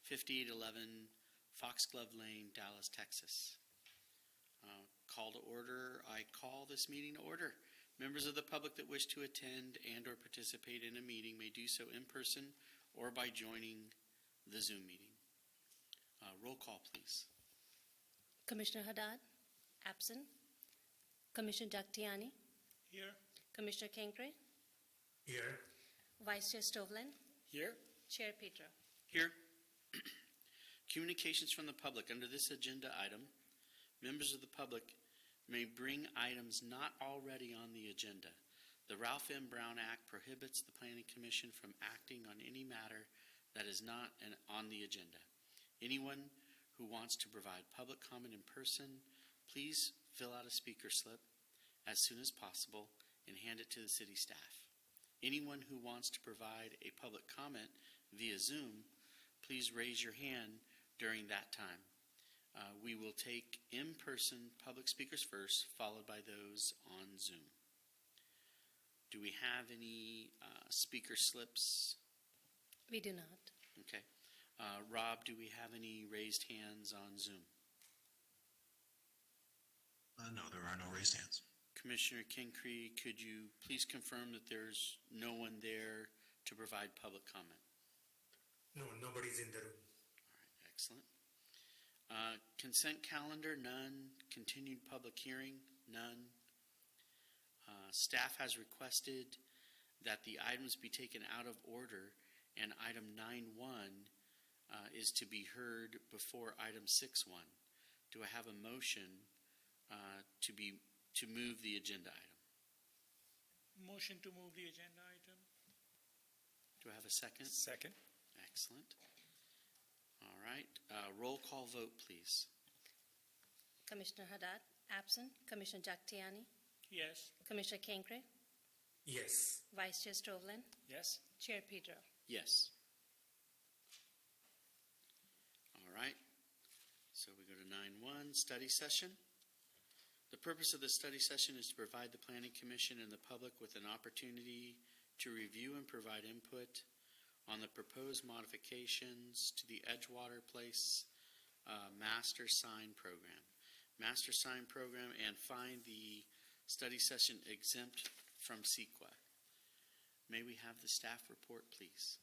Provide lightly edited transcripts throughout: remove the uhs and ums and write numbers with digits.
5811 Foxglove Lane, Dallas, Texas. Call to order. I call this meeting to order. Members of the public that wish to attend and or participate in a meeting may do so in person or by joining the Zoom meeting. Roll call, please. Commissioner Haddad, absent. Commissioner Jagtiani, Here. Commissioner Kinkre, Here. Vice Chair Stovlin, Here. Chair Pedro. Here. Communications from the public. Under this agenda item, members of the public may bring items not already on the agenda. The Ralph M. Brown Act prohibits the Planning Commission from acting on any matter that is not on the agenda. Anyone who wants to provide public comment in person, please fill out a speaker slip as soon as possible and hand it to the city staff. Anyone who wants to provide a public comment via Zoom, please raise your hand during that time. We will take in-person public speakers first, followed by those on Zoom. Do we have any speaker slips? We do not. Okay. Rob, do we have any raised hands on Zoom? No, there are no raised hands. Commissioner Kinkre, could you please confirm that there's no one there to provide public comment? No, nobody's in the room. All right, excellent. Consent calendar, none. Continued public hearing, none. Staff has requested that the items be taken out of order, and item 9.1 is to be heard before item 6.1. Do I have a motion to move the agenda item? Motion to move the agenda item. Do I have a second? Second. Excellent. All right. Roll call vote, please. Commissioner Haddad, absent. Commissioner Jagtiani, Yes. Commissioner Kinkre, Yes. Vice Chair Stovlin, Yes. Chair Pedro. Yes. All right. So we go to 9.1, study session. The purpose of the study session is to provide the Planning Commission and the public with an opportunity to review and provide input on the proposed modifications to the Edgewater Place Master Sign Program. Master Sign Program, and find the study session exempt from CEQA. May we have the staff report, please?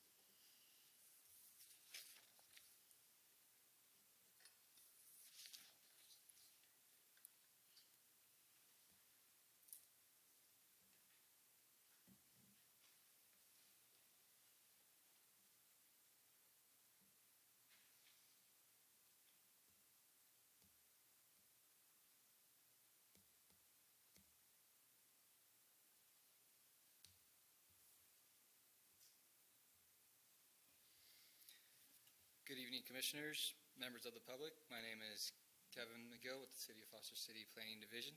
Good evening, Commissioners, members of the public. My name is Kevin McGill with the City of Foster City Planning Division.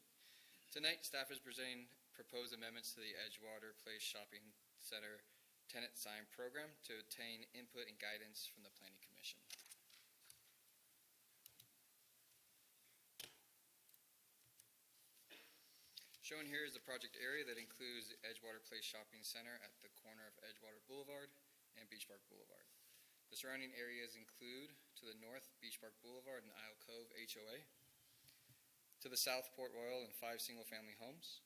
Tonight, staff is presenting proposed amendments to the Edgewater Place Shopping Center Tenant Sign Program to obtain input and guidance from the Planning Commission. Shown here is the project area that includes the Edgewater Place Shopping Center at the corner of Edgewater Boulevard and Beach Park Boulevard. The surrounding areas include to the north, Beach Park Boulevard and Isle Cove HOA. To the south, Port Royal and 5 single-family homes.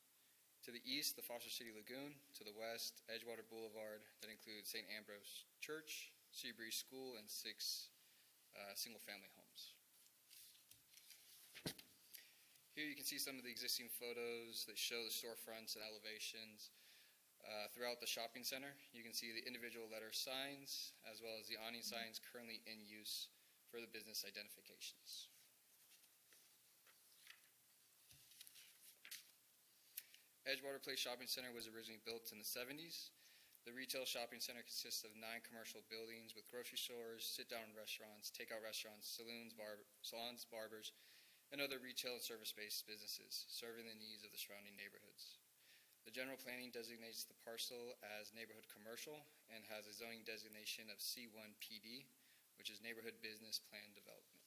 To the east, the Foster City Lagoon. To the west, Edgewater Boulevard that includes St. Ambrose Church, Seabreeze School, and 6 single-family homes. Here you can see some of the existing photos that show the storefronts and elevations throughout the shopping center. You can see the individual letter signs as well as the awning signs currently in use for the business identifications. Edgewater Place Shopping Center was originally built in the 70s. The retail shopping center consists of 9 commercial buildings with grocery stores, sit-down restaurants, takeout restaurants, salons, barbers, and other retail and service-based businesses serving the needs of the surrounding neighborhoods. The general planning designates the parcel as neighborhood commercial and has a zoning designation of C1 PD, which is Neighborhood Business Plan Development.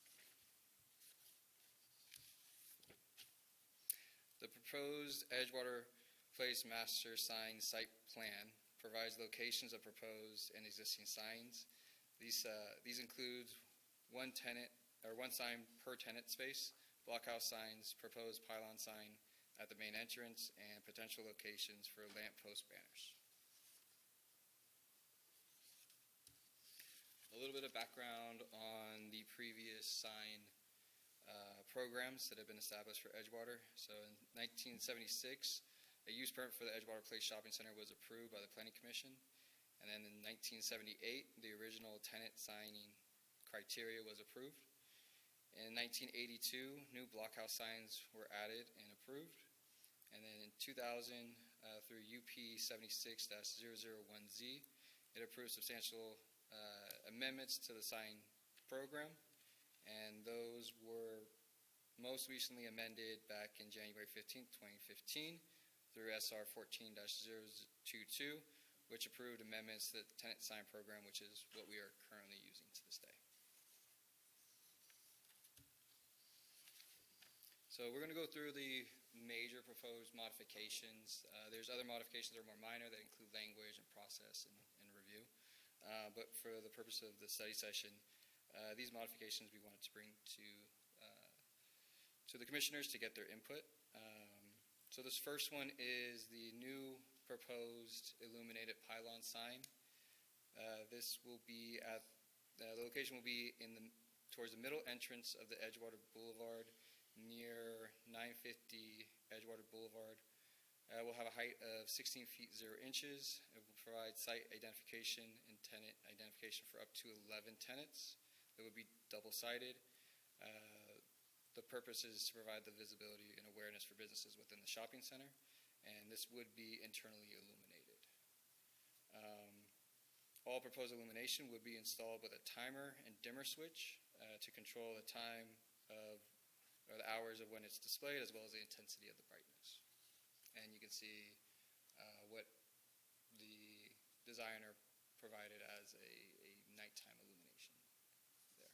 The proposed Edgewater Place Master Sign Site Plan provides locations of proposed and existing signs, These include one sign per tenant space, blockhouse signs, proposed pylon sign at the main entrance, and potential locations for lamppost banners. A little bit of background on the previous sign programs that have been established for Edgewater. So in 1976, a use permit for the Edgewater Place Shopping Center was approved by the Planning Commission. And then in 1978, the original tenant signing criteria was approved. In 1982, new blockhouse signs were added and approved. And then in 2000, through UP 76-001Z, it approved substantial amendments to the sign program. And those were most recently amended back in January 15, 2015, through SR 14-022, which approved amendments to the tenant sign program, which is what we are currently using to this day. So we're going to go through the major proposed modifications. There's other modifications that are more minor that include language and process and review. But for the purpose of the study session, these modifications we wanted to bring to the commissioners to get their input. So this first one is the new proposed illuminated pylon sign. This will be at the location will be towards the middle entrance of the Edgewater Boulevard, near 950 Edgewater Boulevard. It will have a height of 16 feet 0 inches. It will provide site identification and tenant identification for up to 11 tenants. It would be double-sided. The purpose is to provide the visibility and awareness for businesses within the shopping center, and this would be internally illuminated. All proposed illumination would be installed with a timer and dimmer switch to control the time or the hours of when it's displayed, as well as the intensity of the brightness. And you can see what the designer provided as a nighttime illumination there.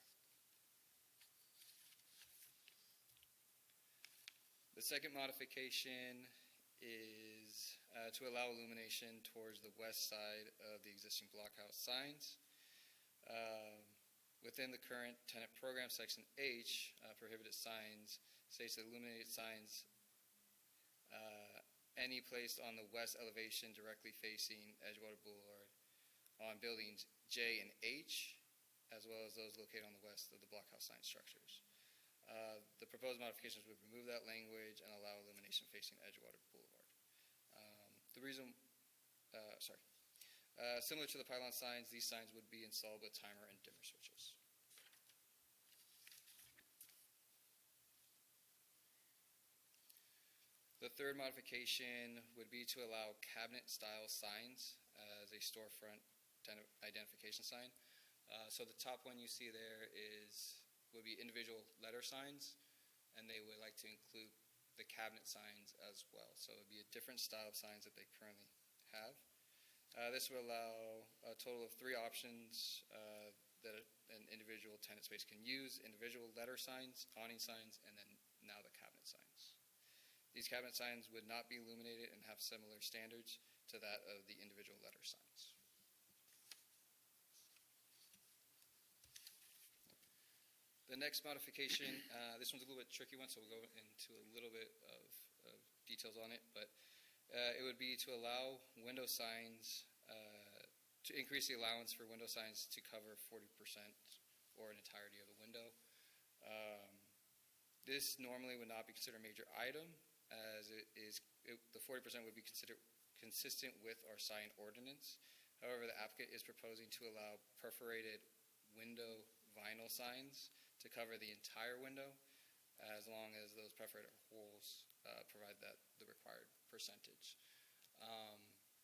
The second modification is to allow illumination towards the west side of the existing blockhouse signs. Within the current tenant program, Section H, prohibited signs, states that illuminated signs any placed on the west elevation directly facing Edgewater Boulevard on buildings J and H, as well as those located on the west of the blockhouse sign structures. The proposed modifications would remove that language and allow illumination facing Edgewater Boulevard. Similar to the pylon signs, these signs would be installed with timer and dimmer switches. The third modification would be to allow cabinet-style signs as a storefront identification sign. So the top one you see there would be individual letter signs, and they would like to include the cabinet signs as well. So it would be a different style of signs that they currently have. This would allow a total of 3 options that an individual tenant space can use: individual letter signs, awning signs, and then now the cabinet signs. These cabinet signs would not be illuminated and have similar standards to that of the individual letter signs. The next modification, this one's a little bit tricky one, so we'll go into a little bit of details on it, but it would be to allow window signs, to increase the allowance for window signs to cover 40% or an entirety of the window. This normally would not be considered a major item, as the 40% would be considered consistent with our sign ordinance. However, the applicant is proposing to allow perforated window vinyl signs to cover the entire window, as long as those perforated holes provide the required percentage.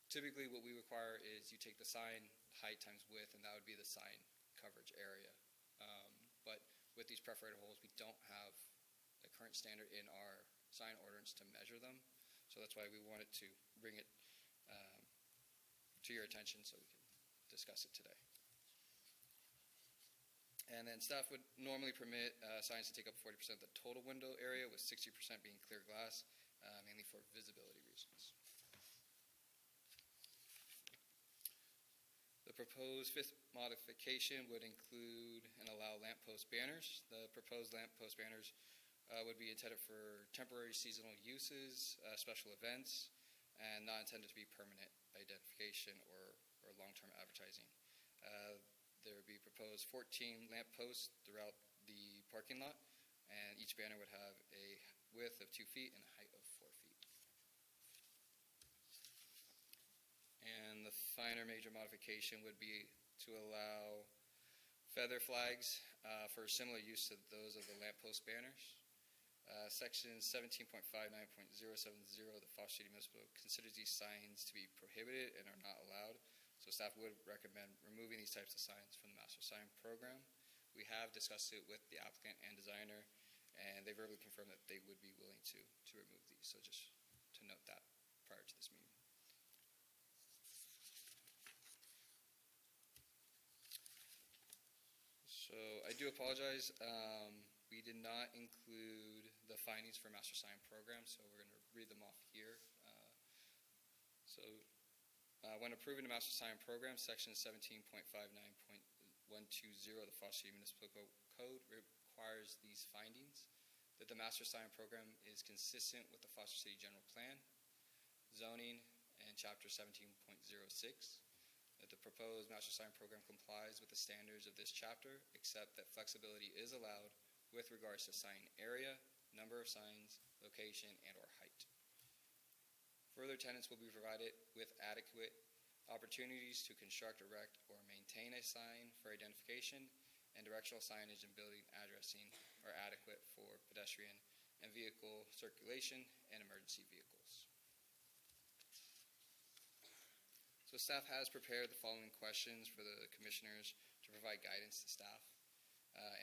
Typically, what we require is you take the sign height times width, and that would be the sign coverage area. But with these perforated holes, we don't have the current standard in our sign ordinance to measure them. So that's why we wanted to bring it to your attention so we can discuss it today. And then staff would normally permit signs to take up 40% of the total window area, with 60% being clear glass, mainly for visibility reasons. The The proposed fifth modification would include and allow lamppost banners. The proposed lamppost banners would be intended for temporary seasonal uses, special events, and not intended to be permanent identification or long-term advertising. There would be proposed 14 lampposts throughout the parking lot, and each banner would have a width of 2 feet and a height of 4 feet. And the final major modification would be to allow feather flags for similar use to those of the lamppost banners. Section 17.59.070 of the Foster City Municipal Code considers these signs to be prohibited and are not allowed. So staff would recommend removing these types of signs from the master sign program. We have discussed it with the applicant and designer, and they verbally confirmed that they would be willing to remove these. So just to note that prior to this meeting. So I do apologize. We did not include the findings for master sign program, so we're going to read them off here. When approving the master sign program, section 17.59.120 of the Foster City Municipal Code requires these findings: that the master sign program is consistent with the Foster City General Plan, zoning, and chapter 17.06, that the proposed master sign program complies with the standards of this chapter, except that flexibility is allowed with regards to sign area, number of signs, location, and or height. Further, tenants will be provided with adequate opportunities to construct, erect, or maintain a sign for identification, and directional signage and building addressing are adequate for pedestrian and vehicle circulation and emergency vehicles. So staff has prepared the following questions for the commissioners to provide guidance to staff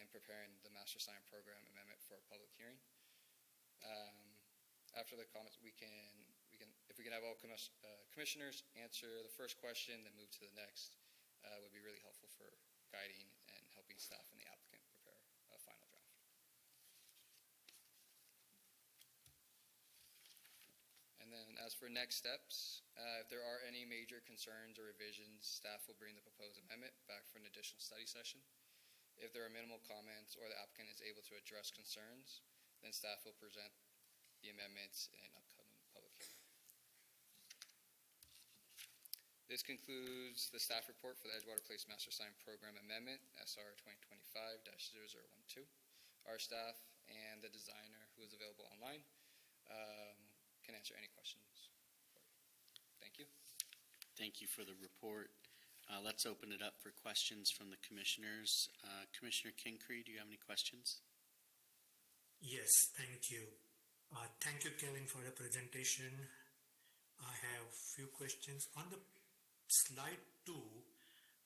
in preparing the master sign program amendment for a public hearing. After the comments, if we can have all commissioners answer the first question, then move to the next, would be really helpful for guiding and helping staff and the applicant prepare a final draft. And then as for next steps, if there are any major concerns or revisions, staff will bring the proposed amendment back for an additional study session. If there are minimal comments or the applicant is able to address concerns, then staff will present the amendments in an upcoming public hearing. This concludes the staff report for the Edgewater Place Master Sign Program Amendment, SR 2025-0012. Our staff and the designer, who is available online, can answer any questions. Thank you. Thank you for the report. Let's open it up for questions from the commissioners. Commissioner Kincree, do you have any questions? Yes, thank you. Thank you, Kevin, for the presentation. I have few questions. On the slide 2,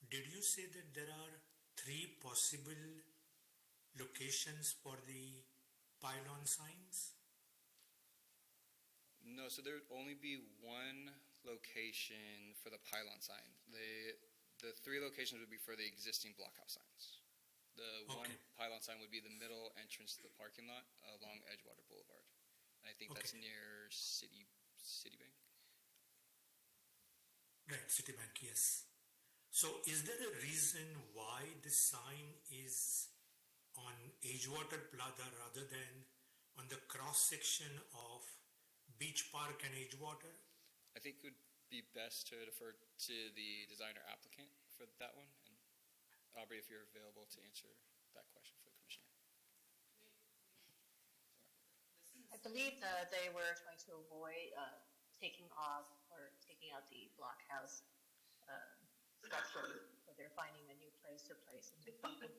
did you say that there are 3 possible locations for the pylon signs? No, so there would only be one location for the pylon sign. The 3 locations would be for the existing blockhouse signs. The one Okay. pylon sign would be the middle entrance to the parking lot along Edgewater Boulevard. And I think that's Okay. near Citibank. Right, Citibank, yes. So is there a reason why this sign is on Edgewater Plaza rather than on the cross section of Beach Park and Edgewater? I think it would be best to defer to the designer applicant for that one. And Aubrey, if you're available to answer that question for the commissioner. I believe they were trying to avoid taking off or taking out the blockhouse structure, but they're finding a new place to place a new building.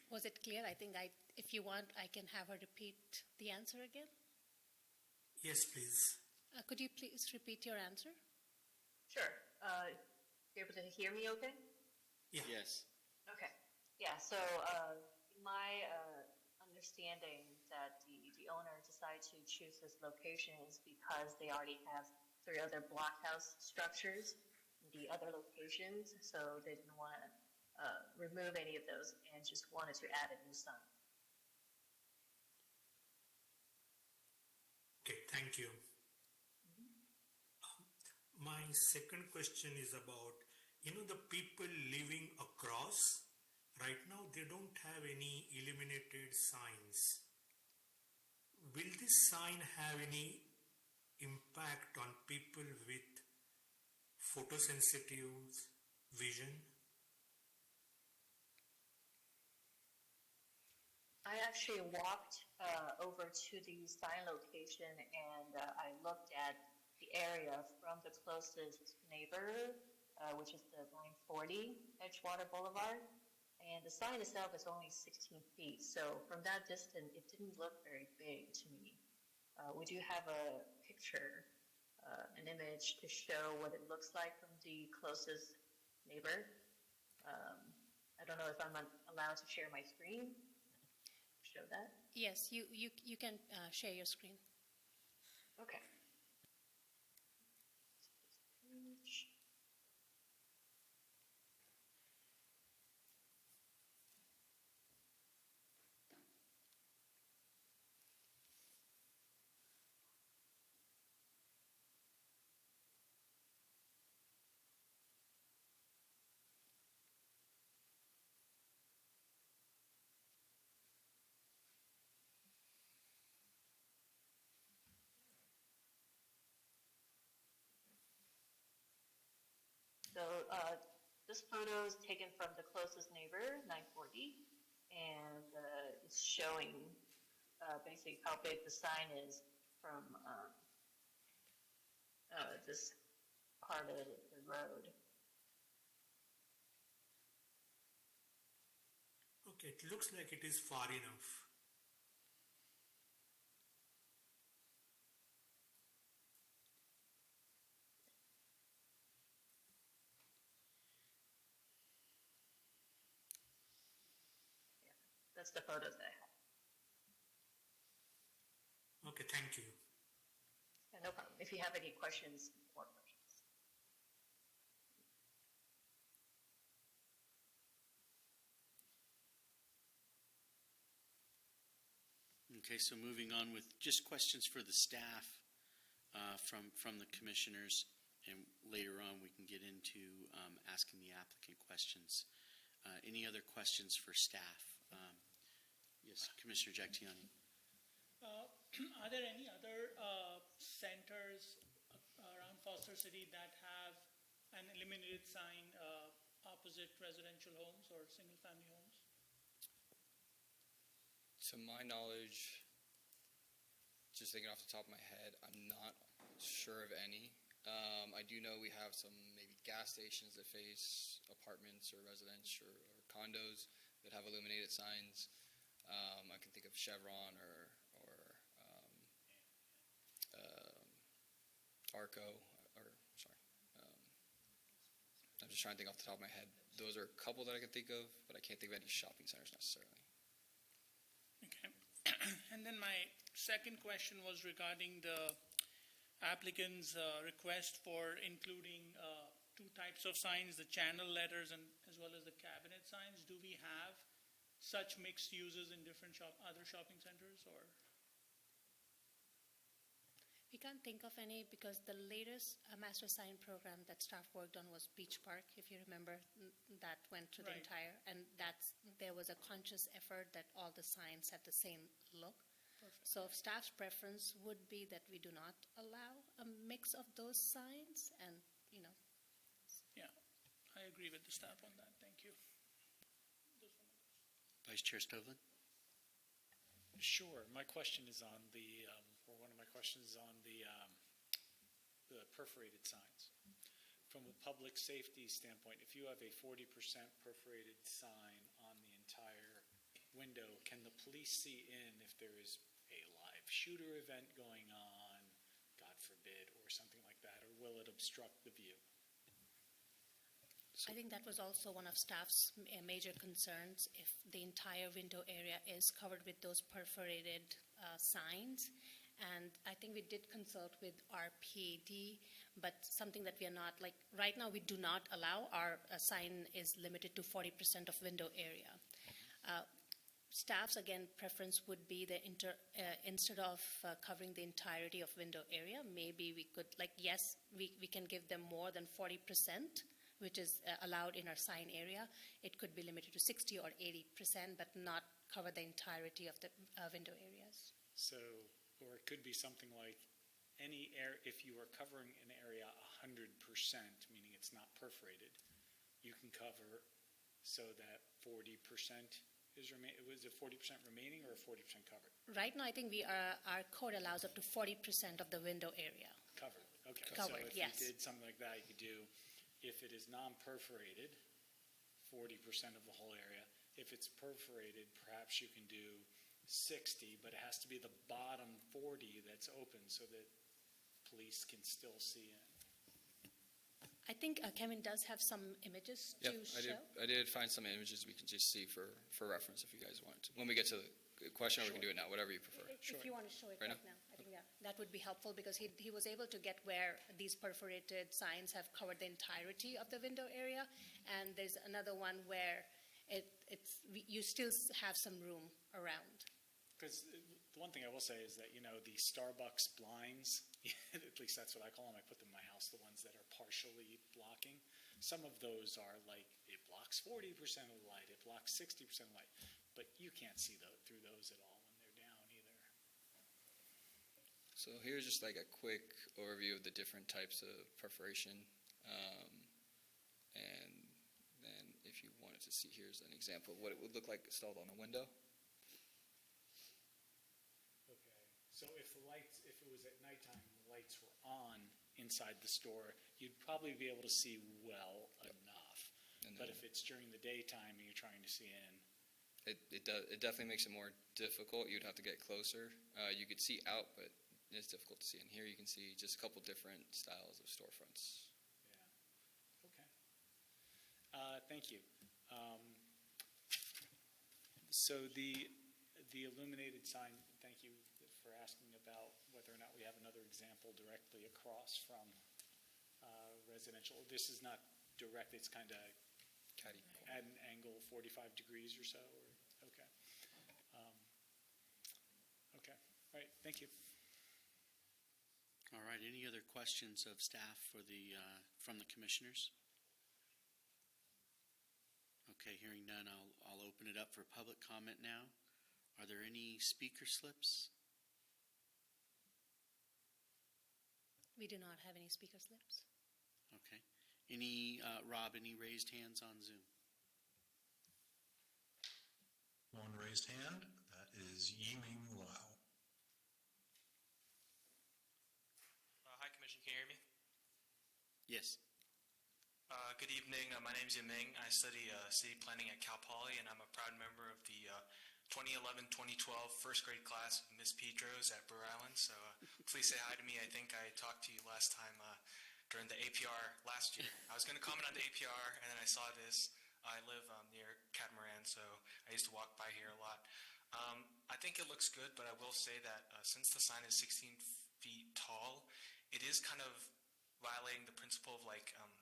Was it clear? I think if you want, I can have her repeat the answer again. Yes, please. Could you please repeat your answer? Sure. You able to hear me okay? Yeah. Yes. Okay. Yeah, so my understanding that the owner decided to choose this location is because they already have 3 other blockhouse structures in the other locations, so they didn't want to remove any of those and just wanted to add a new sign. Okay, thank you. My second question is about, the people living across, right now they don't have any illuminated signs. Will this sign have any impact on people with photosensitive vision? I actually walked over to the sign location and I looked at the area from the closest neighbor, which is the 940 Edgewater Boulevard. And the sign itself is only 16 feet. So from that distance, it didn't look very big to me. We do have a picture, an image to show what it looks like from the closest neighbor. I don't know if I'm allowed to share my screen. Show that? Yes, you can share your screen. Okay. So this photo is taken from the closest neighbor, 940, and it's showing basically how big the sign is from this part of the road. Okay, it looks like it is far enough. That's the photos that I have. Okay, thank you. Yeah, no problem. If you have any questions, more questions. Okay, so moving on with just questions for the staff from the commissioners, and later on we can get into asking the applicant questions. Any other questions for staff? Yes, Commissioner Jagtiani. Are there any other centers around Foster City that have an illuminated sign opposite residential homes or single-family homes? To my knowledge, just thinking off the top of my head, I'm not sure of any. I do know we have some maybe gas stations that face apartments or residential or condos that have illuminated signs. I can think of Chevron or Arco, I'm just trying to think off the top of my head. Those are a couple that I can think of, but I can't think of any shopping centers necessarily. Okay. And then my second question was regarding the applicant's request for including two types of signs, the channel letters and as well as the cabinet signs. Do we have such mixed uses in different other shopping centers, or? We can't think of any because the latest master sign program that staff worked on was Beach Park, if you remember. That went through the Right. entire, and there was a conscious effort that all the signs had the same look. Perfect. So staff's preference would be that we do not allow a mix of those signs, and Yeah, I agree with the staff on that. Thank you. Vice Chair Stovlin? Sure. My question is on or one of my questions is on the perforated signs. From a public safety standpoint, if you have a 40% perforated sign on the entire window, can the police see in if there is a live shooter event going on, God forbid, or something like that, or will it obstruct the view? I think that was also one of staff's major concerns, if the entire window area is covered with those perforated signs. And I think we did consult with RPD, but something that we are not, like, right now we do not allow, our sign is limited to 40% of window area. Staff's, again, preference would be instead of covering the entirety of window area, maybe we could, like, yes, we can give them more than 40%, which is allowed in our sign area. It could be limited to 60 or 80%, but not cover the entirety of the window areas. So, or it could be something like if you are covering an area 100%, meaning it's not perforated, you can cover so that 40% was it 40% remaining or 40% covered? Right now, I think our code allows up to 40% of the window area. Covered, okay. Covered, so if yes. you did something like that, you could do, if it is non-perforated, 40% of the whole area. If it's perforated, perhaps you can do 60, but it has to be the bottom 40 that's open so that police can still see in. I think Kevin does have some images to show. I did find some images we can just see for reference if you guys want. When we get to the question, or we can do it now, whatever you prefer. If you want to show it Right right now, I think that would be helpful because he was able to get where these perforated signs have covered the entirety of the window area, and there's another one where you still have some room around. Because the one thing I will say is that, the Starbucks blinds, at least that's what I call them, I put them in my house, the ones that are partially blocking. Some of those are like, it blocks 40% of the light, it blocks 60% of the light, but you can't see through those at all when they're down either. So here's just like a quick overview of the different types of perforation. And then if you wanted to see, here's an example of what it would look like installed on a window. So if it was at nighttime and the lights were on inside the store, you'd probably be able to see well enough. But if it's during the daytime and you're trying to see in, it definitely makes it more difficult. You'd have to get closer. You could see out, but it's difficult to see in. Here you can see just a couple different styles of storefronts. yeah. Okay. Thank you. So the illuminated sign, thank you for asking about whether or not we have another example directly across from residential. This is not direct, it's kind of at an angle 45 degrees or so. Okay. Okay. All right. Thank you. All right, any other questions of staff from the commissioners? Okay, hearing none, I'll open it up for public comment now. Are there any speaker slips? We do not have any speaker slips. Okay. Rob, any raised hands on Zoom? One raised hand, that is Yiming Lau. Hi, Commission. Can you hear me? Yes. Good evening. My name is Yiming. I study city planning at Cal Poly, and I'm a proud member of the 2011-2012 first grade class of Miss Pedros at Brewer Island. So please say hi to me. I think I talked to you last time during the APR last year. I was going to comment on the APR, and then I saw this. I live near Catamaran, so I used to walk by here a lot. I think it looks good, but I will say that since the sign is 16 feet tall, it is kind of violating the principle of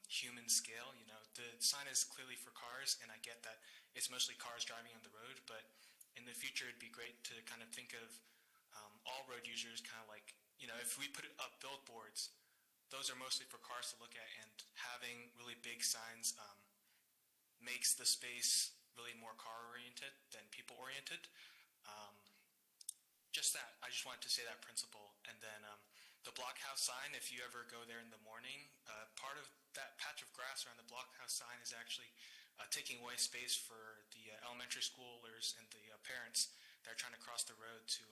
human scale. The sign is clearly for cars, and I get that it's mostly cars driving on the road, but in the future it'd be great to kind of think of all road users kind of like, if we put up billboards, those are mostly for cars to look at, and having really big signs makes the space really more car-oriented than people-oriented. Just that, I just wanted to say that principle. And then the blockhouse sign, if you ever go there in the morning, part of that patch of grass around the blockhouse sign is actually taking away space for the elementary schoolers and the parents that are trying to cross the road to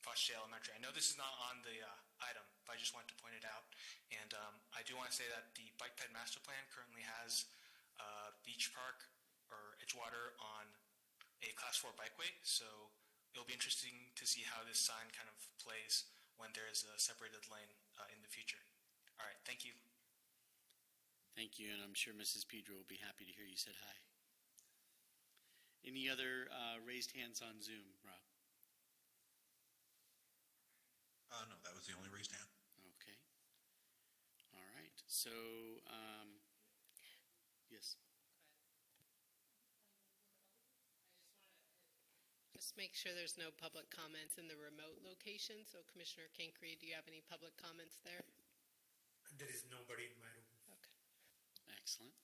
Foch Elementary. I know this is not on the item, but I just wanted to point it out. And I do want to say that the Bike Ped Master Plan currently has Beach Park or Edgewater on a Class 4 bikeway, so it'll be interesting to see how this sign kind of plays when there's a separated lane in the future. All right, thank you. Thank you, and I'm sure Mrs. Pedro will be happy to hear you said hi. Any other raised hands on Zoom, Rob? No, that was the only raised hand. Okay. All right. So, yes. make sure there's no public comments in the remote location. So Commissioner Kinkread, do you have any public comments there? There is nobody in my room. Okay. Excellent.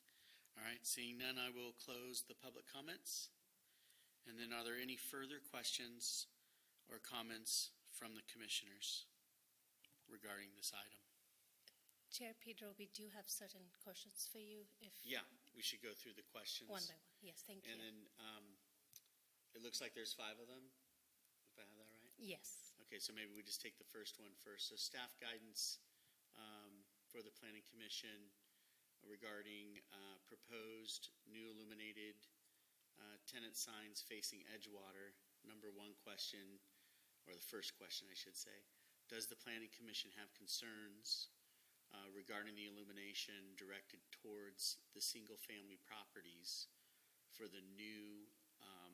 All right, seeing none, I will close the public comments. And then are there any further questions or comments from the commissioners regarding this item? Chair Pedro, we do have certain questions for you if. Yeah, we should go through the questions. One by one. Yes, thank And you. then it looks like there's 5 of them, if I have that right. Yes. Okay, so maybe we just take the first one first. So staff guidance for the Planning Commission regarding proposed new illuminated tenant signs facing Edgewater. Number 1 question, or the first question, I should say. Does the Planning Commission have concerns regarding the illumination directed towards the single-family properties for the new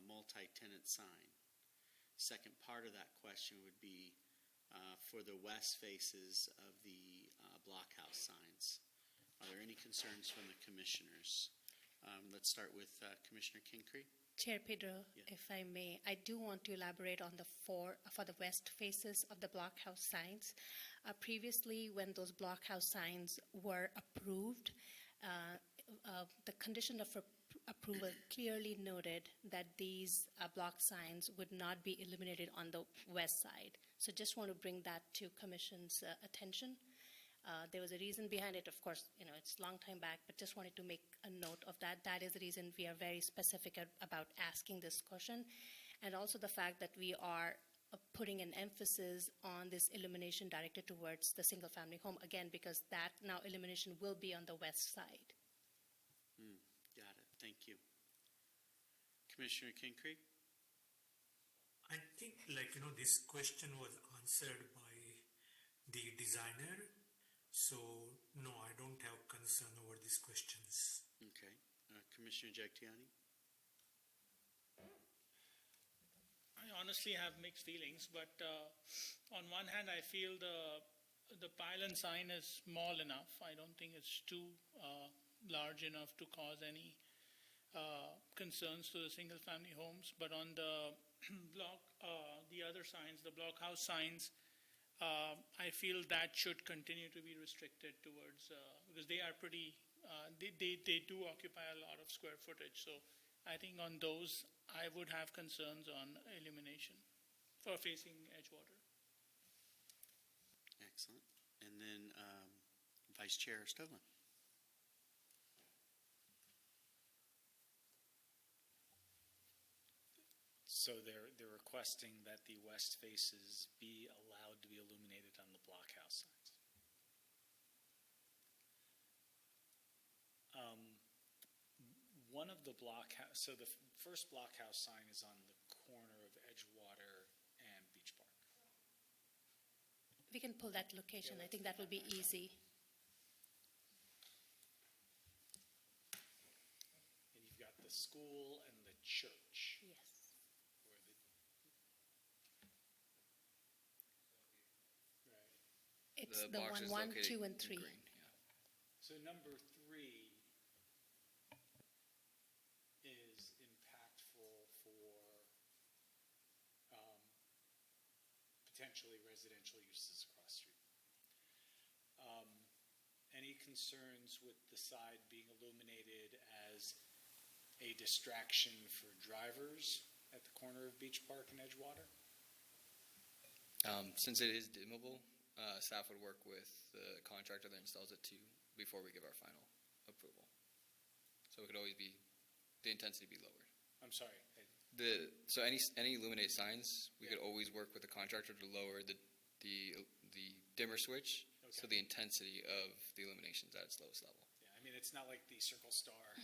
multi-tenant sign? Second part of that question would be for the west faces of the blockhouse signs. Are there any concerns from the commissioners? Let's start with Commissioner Kinkread. Chair Pedro, Yeah. if I may, I do want to elaborate on for the west faces of the blockhouse signs. Previously, when those blockhouse signs were approved, the condition of approval clearly noted that these block signs would not be illuminated on the west side. So just want to bring that to Commission's attention. There was a reason behind it. Of course, it's a long time back, but just wanted to make a note of that. That is the reason we are very specific about asking this question. And also the fact that we are putting an emphasis on this illumination directed towards the single-family home, again, because that now illumination will be on the west side. Got it. Thank you. Commissioner Kinkread? I think, this question was answered by the designer. So, no, I don't have concern over these questions. Okay. Commissioner Jagtiani? I honestly have mixed feelings, but on one hand, I feel the pylon sign is small enough. I don't think it's too large enough to cause any concerns to the single-family homes. But on the the other signs, the blockhouse signs, I feel that should continue to be restricted towards because they are pretty. They do occupy a lot of square footage. So I think on those, I would have concerns on illumination for facing Edgewater. Excellent. And then Vice Chair Stovall. So they're requesting that the west faces be allowed to be illuminated on the blockhouse signs. One of the so the first blockhouse sign is on the corner of Edgewater and Beach Park. We can pull that location. I think that will be easy. And you've got the school and the church. Yes. It's the box is 1, 1, located 2, and in 3. green, yeah. So number 3 is impactful for potentially residential uses across the street. Any concerns with the side being illuminated as a distraction for drivers at the corner of Beach Park and Edgewater? Since it is dimmable, staff would work with the contractor that installs it before we give our final approval. So it could always be, the intensity be lowered. I'm sorry. So any illuminated signs, we could always work with the contractor to lower the dimmer switch, so the intensity of the illumination's at its lowest level. Yeah, I mean, it's not like the Circle Star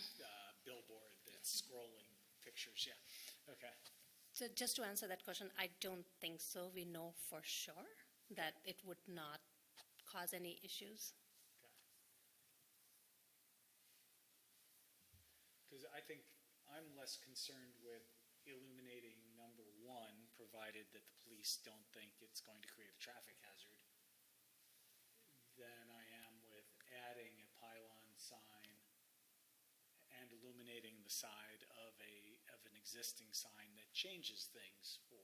billboard that's scrolling pictures. Yeah. Okay. So just to answer that question, I don't think so. We know for sure that it would not cause any issues. Because I think I'm less concerned with illuminating number 1, provided that the police don't think it's going to create a traffic hazard, than I am with adding a pylon sign and illuminating the side of an existing sign that changes things for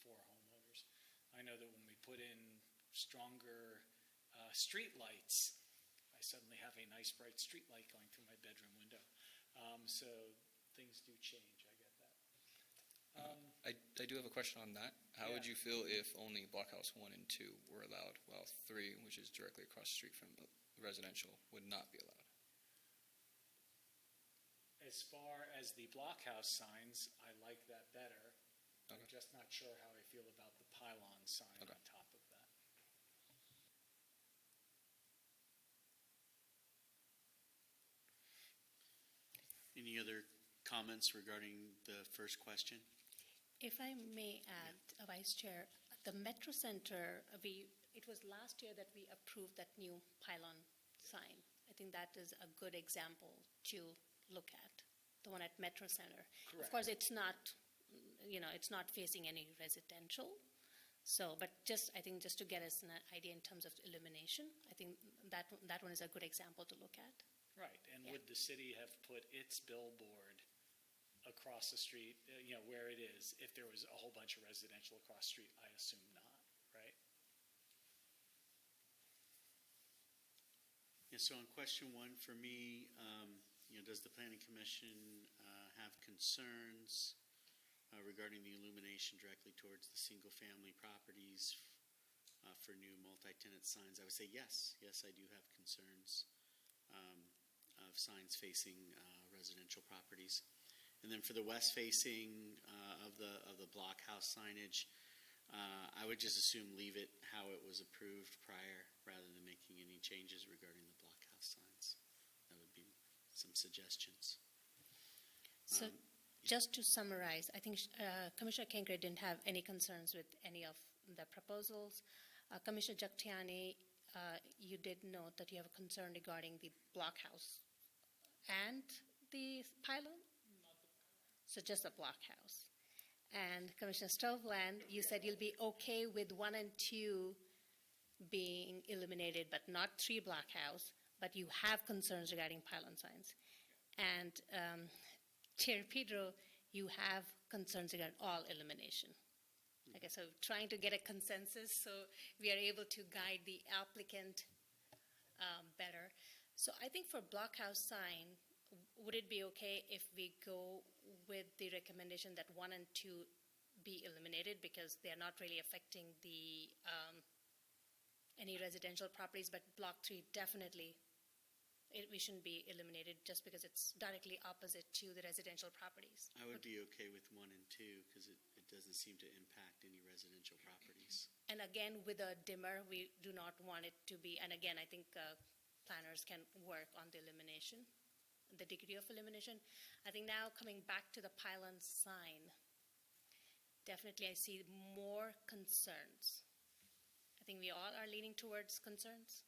homeowners. I know that when we put in stronger street lights, I suddenly have a nice bright street light going through my bedroom window. So things do change, I get that. I do have a question on that. How would Yeah. you feel if only Blockhouse 1 and 2 were allowed, while 3, which is directly across the street from the residential, would not be allowed? As far as the blockhouse signs, I like that better. I'm Okay. just not sure how I feel about the pylon sign Okay. on top of that. Any other comments regarding the first question? If I may add, Vice Chair, the Metro Center, it was last year that we approved that new pylon sign. I think that is a good example to look at, the one at Metro Center. Of Correct. course, it's not, it's not facing any residential. So, but I think just to get us an idea in terms of illumination, I think that one is a good example to look at. Right, and Yeah. would the city have put its billboard across the street, where it is, if there was a whole bunch of residential across the street? I assume not, right? Yeah, so on question one, for me, does the planning commission have concerns regarding the illumination directly towards the single-family properties for new multi-tenant signs? I would say yes. Yes, I do have concerns of signs facing residential properties. And then for the west-facing of the blockhouse signage, I would just assume leave it how it was approved prior, rather than making any changes regarding the blockhouse signs. That would be some suggestions. So just to summarize, I think Commissioner Kinkade didn't have any concerns with any of the proposals. Commissioner Jagtiani, you did note that you have a concern regarding the blockhouse and the pylon? So just the blockhouse. And Commissioner Stoveland, you said you'll be okay with 1 and 2 being eliminated, but not 3 blockhouse, but you have concerns regarding pylon signs. And Chair Pedro, you have concerns regarding all elimination. Okay, so trying to get a consensus so we are able to guide the applicant better. So I think for blockhouse sign, would it be okay if we go with the recommendation that 1 and 2 be eliminated because they are not really affecting the any residential properties, but block 3 definitely we shouldn't be eliminated just because it's directly opposite to the residential properties. I would be okay with 1 and 2 because it doesn't seem to impact any residential properties. And again, with a dimmer, we do not want it to be, and again, I think planners can work on the elimination, the degree of elimination. I think now coming back to the pylon sign, definitely I see more concerns. I think we all are leaning towards concerns.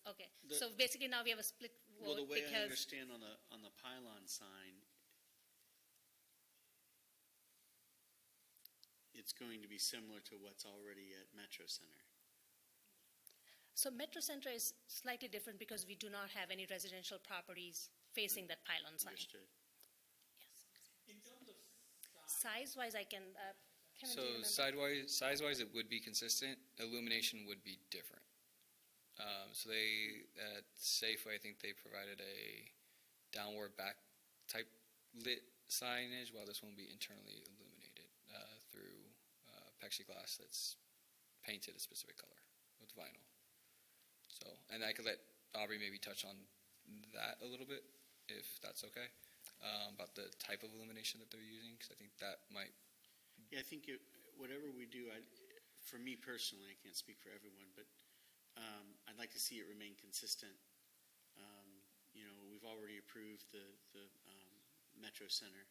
Okay, so basically now we have a split Well, vote the way I because, understand on the pylon sign, it's going to be similar to what's already at Metro Center. so Metro Center is slightly different because we do not have any residential properties facing that pylon sign. Understood. In terms of Size-wise, I can, Kevin, do So you remember? size-wise, it would be consistent. Illumination would be different. So they, at Safeway, I think they provided a downward back type lit signage, while this one will be internally illuminated through plexiglass that's painted a specific color with vinyl. So, and I could let Aubrey maybe touch on that a little bit, if that's okay, about the type of illumination that they're using, because I think that might. Yeah, I think whatever we do, for me personally, I can't speak for everyone, but I'd like to see it remain consistent. We've already approved the Metro Center,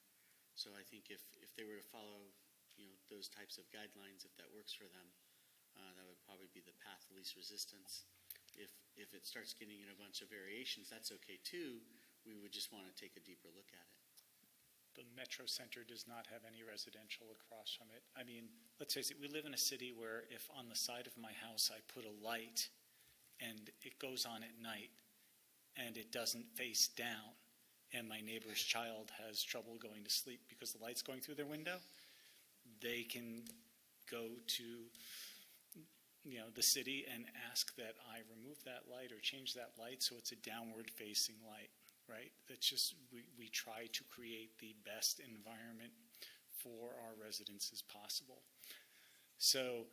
so I think if they were to follow, those types of guidelines, if that works for them, that would probably be the path of least resistance. If it starts getting in a bunch of variations, that's okay too. We would just want to take a deeper look at it. The Metro Center does not have any residential across from it. I mean, let's face it, we live in a city where if on the side of my house I put a light and it goes on at night and it doesn't face down, and my neighbor's child has trouble going to sleep because the light's going through their window, they can go to, the city and ask that I remove that light or change that light so it's a downward facing light, right? That's just, we try to create the best environment for our residents as possible. So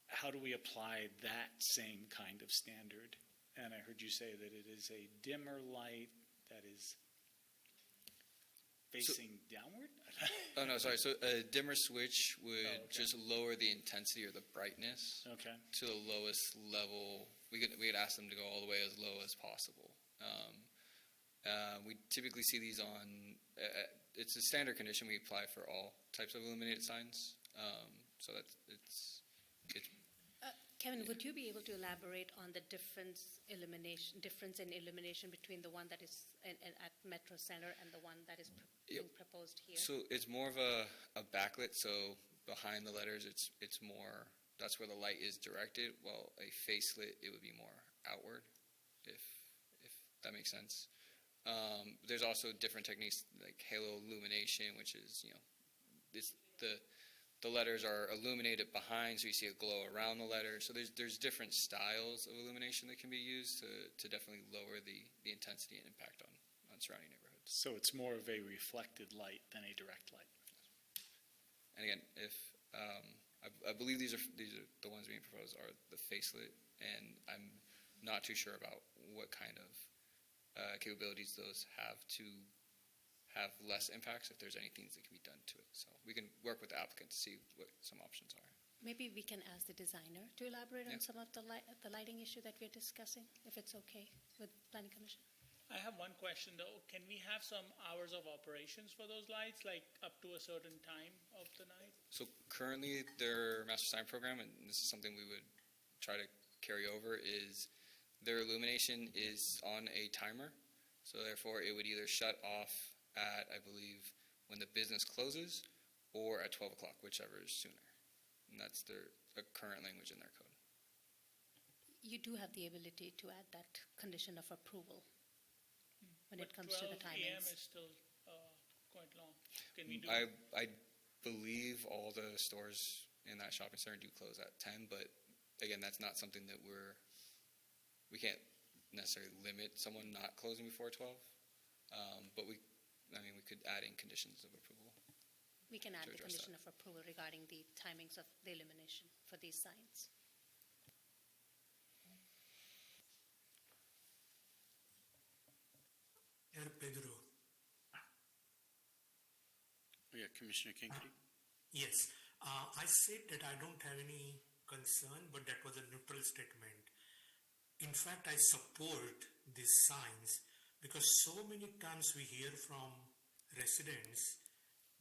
how do we apply that same kind of standard? And I heard you say that it is a dimmer light that is facing downward? Oh, no, sorry. So a dimmer switch would Oh, okay. just lower the intensity or the brightness Okay. to the lowest level. We could ask them to go all the way as low as possible. We typically see these on, it's a standard condition we apply for all types of illuminated signs. So it's Kevin, would you be able to elaborate on the difference in illumination between the one that is at Metro Center and the one that is being proposed here? So it's more of a backlit. So behind the letters, it's more, that's where the light is directed. While a facelit, it would be more outward, if that makes sense. There's also different techniques like halo illumination, which is, the letters are illuminated behind, so you see a glow around the letters. So there's different styles of illumination that can be used to definitely lower the intensity and impact on surrounding neighborhoods. So it's more of a reflected light than a direct light. And again, if I believe these are the ones being proposed are the facelit, and I'm not too sure about what kind of capabilities those have to have less impacts, if there's any things that can be done to it. So we can work with the applicant to see what some options are. Maybe we can ask the designer to elaborate on Yeah. some of the lighting issue that we're discussing, if it's okay with Planning Commission. I have one question though. Can we have some hours of operations for those lights, like up to a certain time of the night? So currently, their master sign program, and this is something we would try to carry over, is their illumination is on a timer. So therefore, it would either shut off at, I believe, when the business closes, or at 12 o'clock, whichever is sooner. And that's their current language in their code. You do have the ability to add that condition of approval when it comes to the 12 a.m. timings. is still quite long. Can we do? I believe all the stores in that shopping center do close at 10, but again, that's not something that we can't necessarily limit someone not closing before 12. But we could add in conditions of approval. We can add to the address condition of approval regarding the timings of the illumination for these signs. Pedro. Yeah, Commissioner Kincaid. Yes, I said that I don't have any concern, but that was a neutral statement. In fact, I support these signs because so many times we hear from residents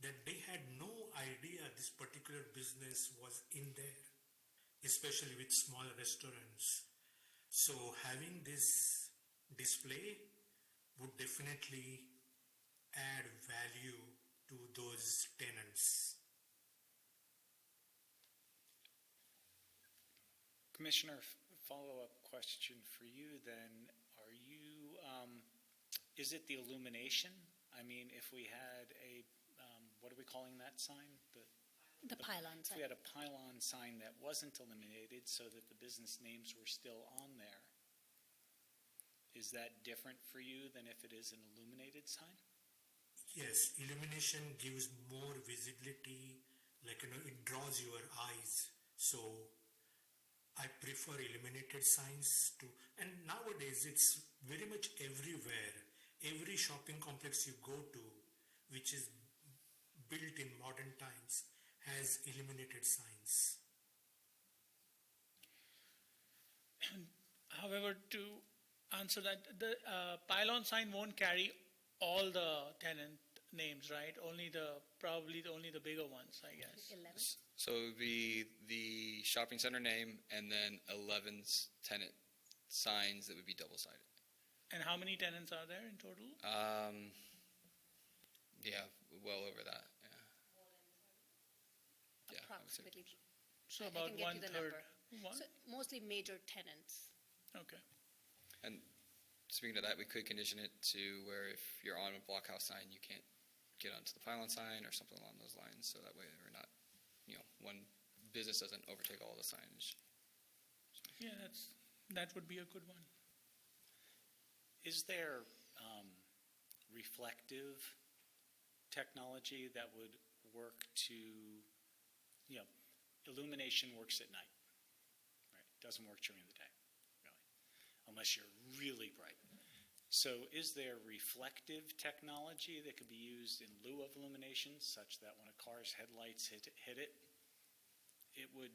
that they had no idea this particular business was in there, especially with small restaurants. So having this display would definitely add value to those tenants. Commissioner, follow-up question for you then. Are you, is it the illumination? I mean, if we had a, what are we calling that sign? The pylon If sign. we had a pylon sign that wasn't illuminated so that the business names were still on there, is that different for you than if it is an illuminated sign? Yes, illumination gives more visibility, it draws your eyes. So I prefer illuminated signs too. And nowadays it's very much everywhere. Every shopping complex you go to, which is built in modern times, has illuminated signs. However, to answer that, the pylon sign won't carry all the tenant names, right? Probably only the bigger ones, I guess. 11. So it would be the shopping center name and then 11 tenant signs that would be double-sided. And how many tenants are there in total? Yeah, well over that. Yeah, I would say. Approximately. So I about can get you the 1/3. number. So mostly major tenants. Okay. And speaking to that, we could condition it to where if you're on a blockhouse sign, you can't get onto the pylon sign or something along those lines, so that way we're not, one business doesn't overtake all the signage. Yeah, that would be a good one. Is there reflective technology that would work to, illumination works at night, right? Doesn't work during the day, really, unless you're really bright. So is there reflective technology that could be used in lieu of illumination such that when a car's headlights hit it, it would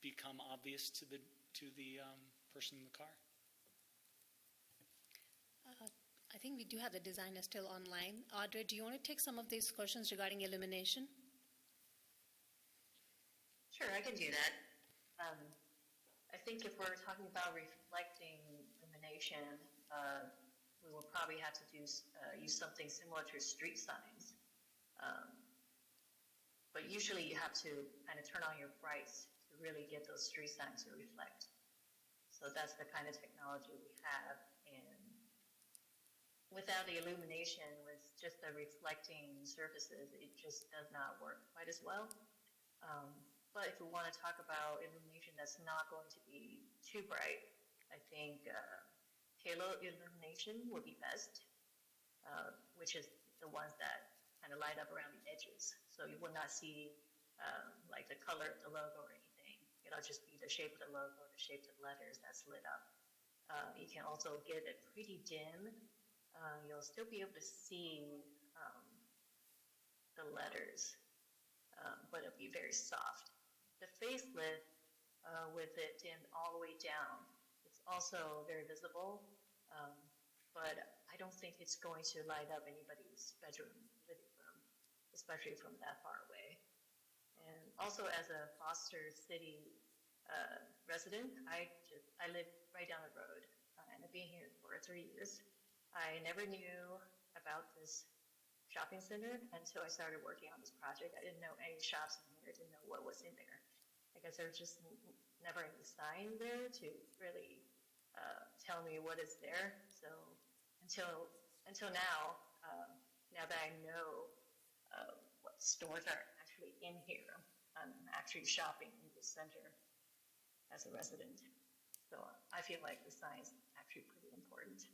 become obvious to the person in the car? I think we do have the designer still online. Audrey, do you want to take some of these questions regarding illumination? Sure, I can do that. I think if we're talking about reflecting illumination, we will probably have to use something similar to street signs. But usually you have to kind of turn on your brights to really get those street signs to reflect. So that's the kind of technology we have. And without the illumination, with just the reflecting surfaces, it just does not work quite as well. But if we want to talk about illumination that's not going to be too bright, I think halo illumination would be best, which is the ones that kind of light up around the edges. So you will not see like the color of the logo or anything. It'll just be the shape of the logo, the shape of the letters that's lit up. You can also get it pretty dim. You'll still be able to see the letters, but it'll be very soft. The facelift, with it dimmed all the way down, it's also very visible, but I don't think it's going to light up anybody's bedroom, living room, especially from that far away. And also, as a Foster City resident, I live right down the road, and I've been here for 3 years. I never knew about this shopping center until I started working on this project. I didn't know any shops in here. I didn't know what was in there. I guess there was just never any sign there to really tell me what is there. So until now, now that I know what stores are actually in here, I'm actually shopping in the center as a resident. So I feel like the sign is actually pretty important.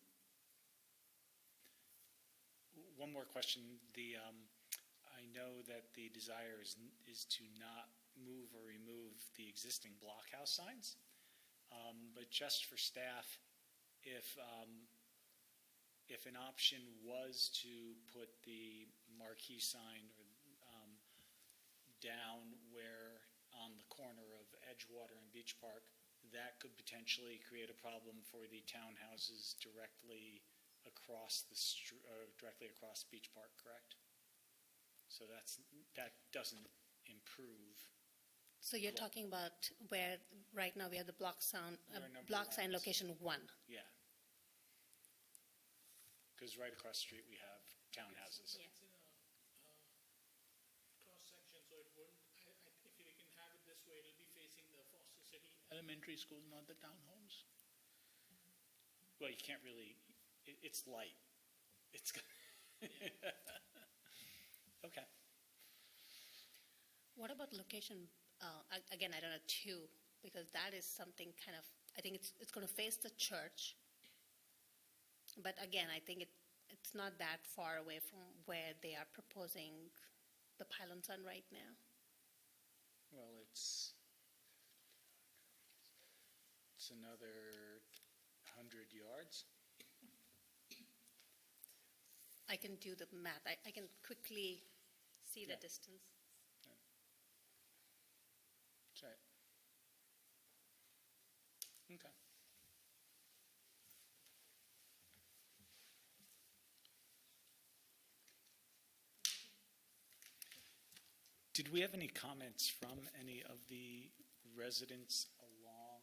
One more question. I know that the desire is to not move or remove the existing blockhouse signs, but just for staff, if an option was to put the marquee sign down where on the corner of Edgewater and Beach Park, that could potentially create a problem for the townhouses directly across Beach Park, correct? So that doesn't improve. So you're talking about where right now we have the block sign location 1. Yeah. Because right across the street we have townhouses. Yeah. It's in a cross-section, so it wouldn't, if you can have it this way, it'll be facing the Foster City Elementary School, not the townhomes. Well, you can't really, it's light. It's, okay. What about location? Again, I don't know, 2, because that is something kind of, I think it's going to face the church. But again, I think it's not that far away from where they are proposing the pylon sign right now. Well, it's another 100 yards. I can do the math. I can quickly see the Yeah. distance. That's right. Okay. Did we have any comments from any of the residents along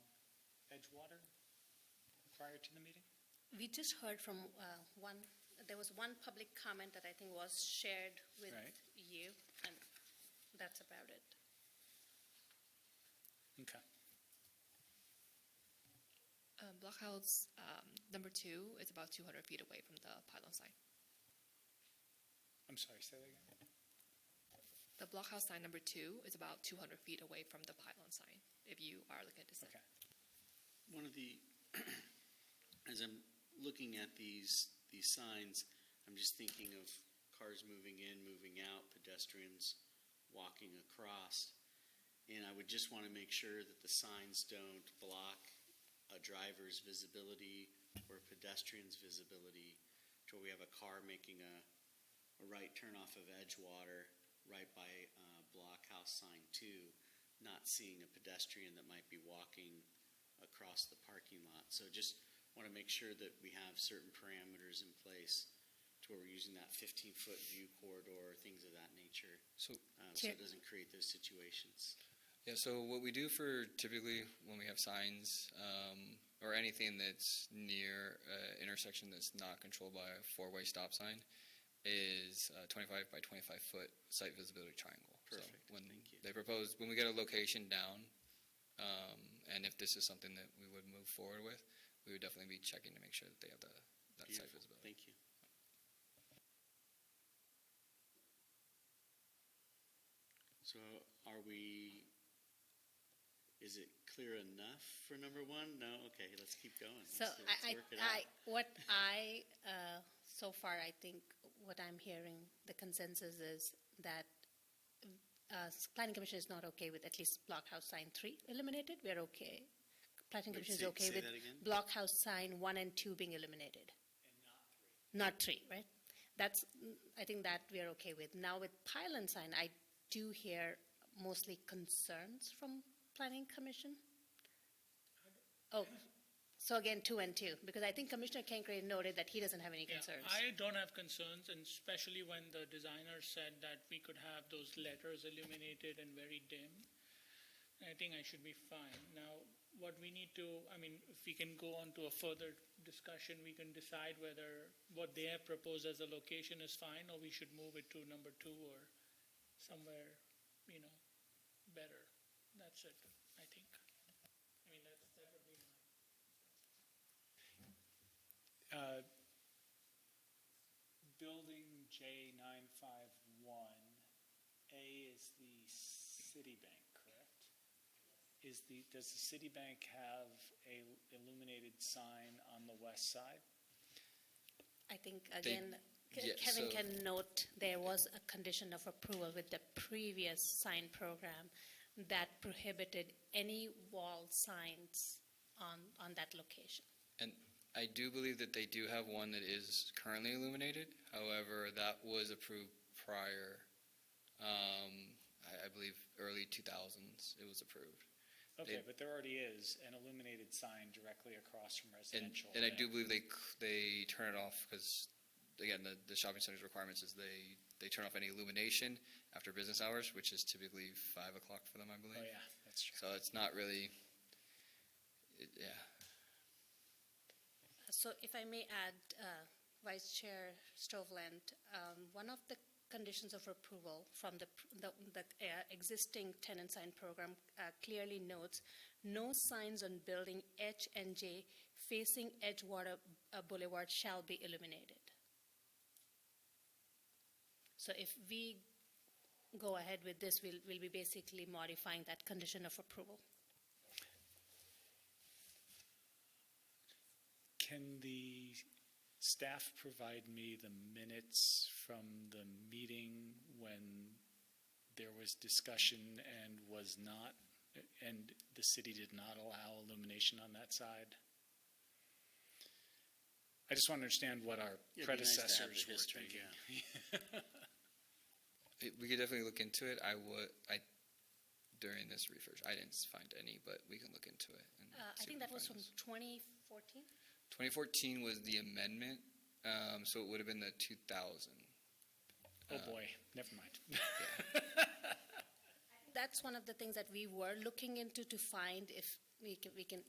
Edgewater prior to the meeting? We just heard from there was one public comment that I think was shared with Right. you, and that's about it. Okay. blockhouse number 2 is about 200 feet away from the pylon sign. I'm sorry, say that again? The blockhouse sign number 2 is about 200 feet away from the pylon sign, if you are looking at the sign. Okay. One of the, as I'm looking at these signs, I'm just thinking of cars moving in, moving out, pedestrians walking across. And I would just want to make sure that the signs don't block a driver's visibility or a pedestrian's visibility to where we have a car making a right turn off of Edgewater right by Blockhouse sign 2, not seeing a pedestrian that might be walking across the parking lot. So just want to make sure that we have certain parameters in place to where we're using that 15-foot view corridor, things of that nature, So, so it doesn't create those situations. yeah, so what we do for typically when we have signs or anything that's near an intersection that's not controlled by a four-way stop sign is a 25 by 25 foot site visibility triangle. Perfect. So when Thank you. they propose, when we get a location down, and if this is something that we would move forward with, we would definitely be checking to make sure that they have that site Beautiful. visibility. Thank you. So is it clear enough for number 1? No? Okay, let's keep going. So Let's work it out. So far, I think what I'm hearing, the consensus is that Planning Commission is not okay with at least Blockhouse sign 3 eliminated. We're okay. Planning Wait, Commission is say- okay say with that again? Blockhouse sign 1 and 2 being eliminated. Not 3, right? I think that we're okay with. Now with pylon sign, I do hear mostly concerns from Planning Commission. Oh, so again, 2 and 2, because I think Commissioner Kenkre noted that he doesn't have any concerns. I don't have concerns, and especially when the designer said that we could have those letters illuminated and very dim. I think I should be fine. Now, what we need to, if we can go on to a further discussion, we can decide whether what they have proposed as a location is fine, or we should move it to number 2 or somewhere, better. That's it, I think. That would be my. Building J951, A is the Citibank, correct? Does the Citibank have a illuminated sign on the west side? I think, again, yeah, Kevin so- can note there was a condition of approval with the previous sign program that prohibited any wall signs on that location. And I do believe that they do have one that is currently illuminated. However, that was approved prior, I believe early 2000s it was approved. Okay, but there already is an illuminated sign directly across from And, residential. and I do believe they turn it off because, again, the shopping center's requirements is they turn off any illumination after business hours, which is typically 5 o'clock for them, I believe. Oh, yeah, that's true. So it's not really, yeah. So if I may add, Vice Chair Stovland, one of the conditions of approval from the existing tenant sign program clearly notes no signs on building H and J facing Edgewater Boulevard shall be illuminated. So if we go ahead with this, we'll be basically modifying that condition of approval. Can the staff provide me the minutes from the meeting when there was discussion and the city did not allow illumination on that side? I just want to understand what our Yeah, it'd be nice to have predecessors the were history, thinking. We could definitely look into it. During this research, I didn't find any, but we can look into it. And I see think what that was we from find. 2014. 2014 was the amendment, so it would have been the 2000. Oh, boy, never mind. That's one of the things that we were looking into to find if we can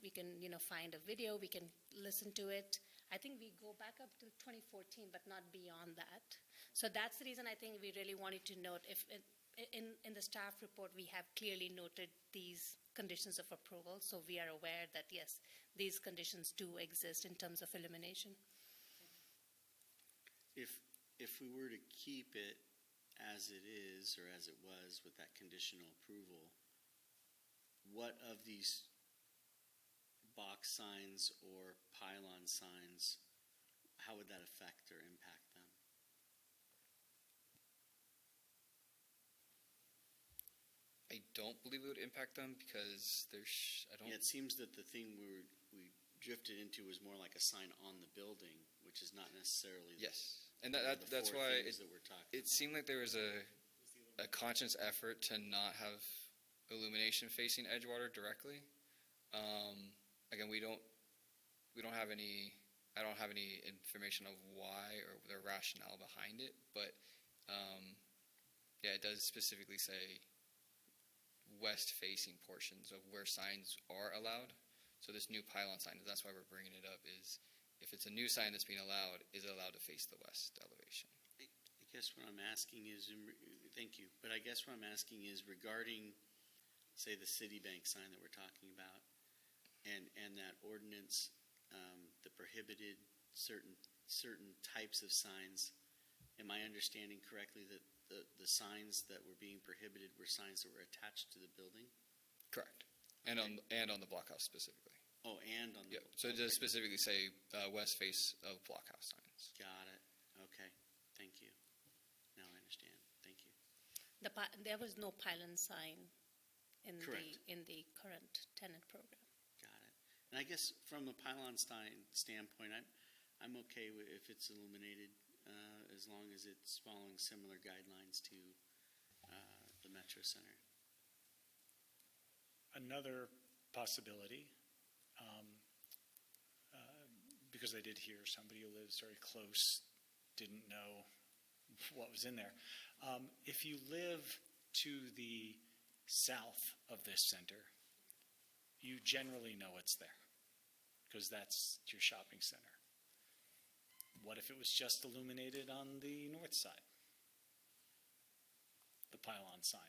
find a video, we can listen to it. I think we go back up to 2014, but not beyond that. So that's the reason I think we really wanted to note if in the staff report we have clearly noted these conditions of approval, so we are aware that yes, these conditions do exist in terms of illumination. If we were to keep it as it is, or as it was with that conditional approval, what of these box signs or pylon signs, how would that affect or impact them? I don't believe it would impact them because Yeah, it seems that the thing we drifted into was more like a sign on the building, which is not necessarily Yes, and the that's four why things that we're talking. it seemed like there was a conscious effort to not have illumination facing Edgewater directly. Again, we don't have any. I don't have any information of why or the rationale behind it, but yeah, it does specifically say west-facing portions of where signs are allowed. So this new pylon sign, that's why we're bringing it up, is if it's a new sign that's being allowed, is it allowed to face the west elevation? I guess what I'm asking is, thank you, but I guess what I'm asking is regarding, say, the Citibank sign that we're talking about, and that ordinance that prohibited certain types of signs. Am I understanding correctly that the signs that were being prohibited were signs that were attached to the building? Correct. And on the blockhouse specifically. Oh, and on the... Yeah. So it does specifically say west face of blockhouse signs. Got it. Okay. Thank you. Now I understand. Thank you. There was no pylon sign in Correct. the current tenant program. Got it. And I guess from a pylon standpoint, I'm okay with if it's illuminated as long as it's following similar guidelines to the Metro Center. Another possibility, because I did hear somebody who lives very close didn't know what was in there. If you live to the south of this center, you generally know it's there because that's your shopping center. What if it was just illuminated on the north side? The pylon sign.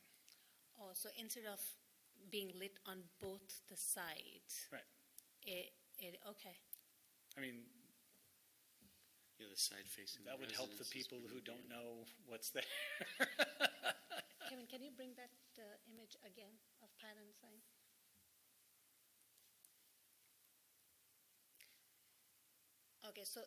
Oh, so instead of being lit on both the sides. Right. Okay. I mean, Yeah, the side facing. that would help the people who don't know what's there. Kevin, can you bring that image again of pylon sign? Okay, so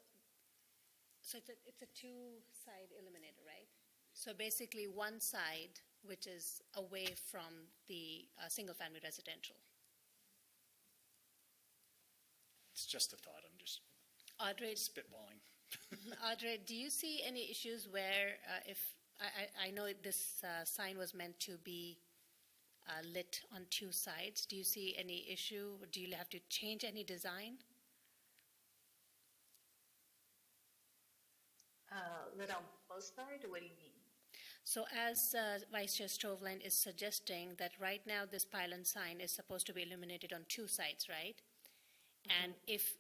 it's a two-side illuminator, right? So basically one side, which is away from the single-family residential. It's just a thought. I'm just Audrey, spitballing. Audrey, do you see any issues where if I know this sign was meant to be lit on two sides. Do you see any issue? Do you have to change any design? Lit on both sides, or what do you mean? So as Vice Chair Stovland is suggesting that right now this pylon sign is supposed to be illuminated on two sides, right? And if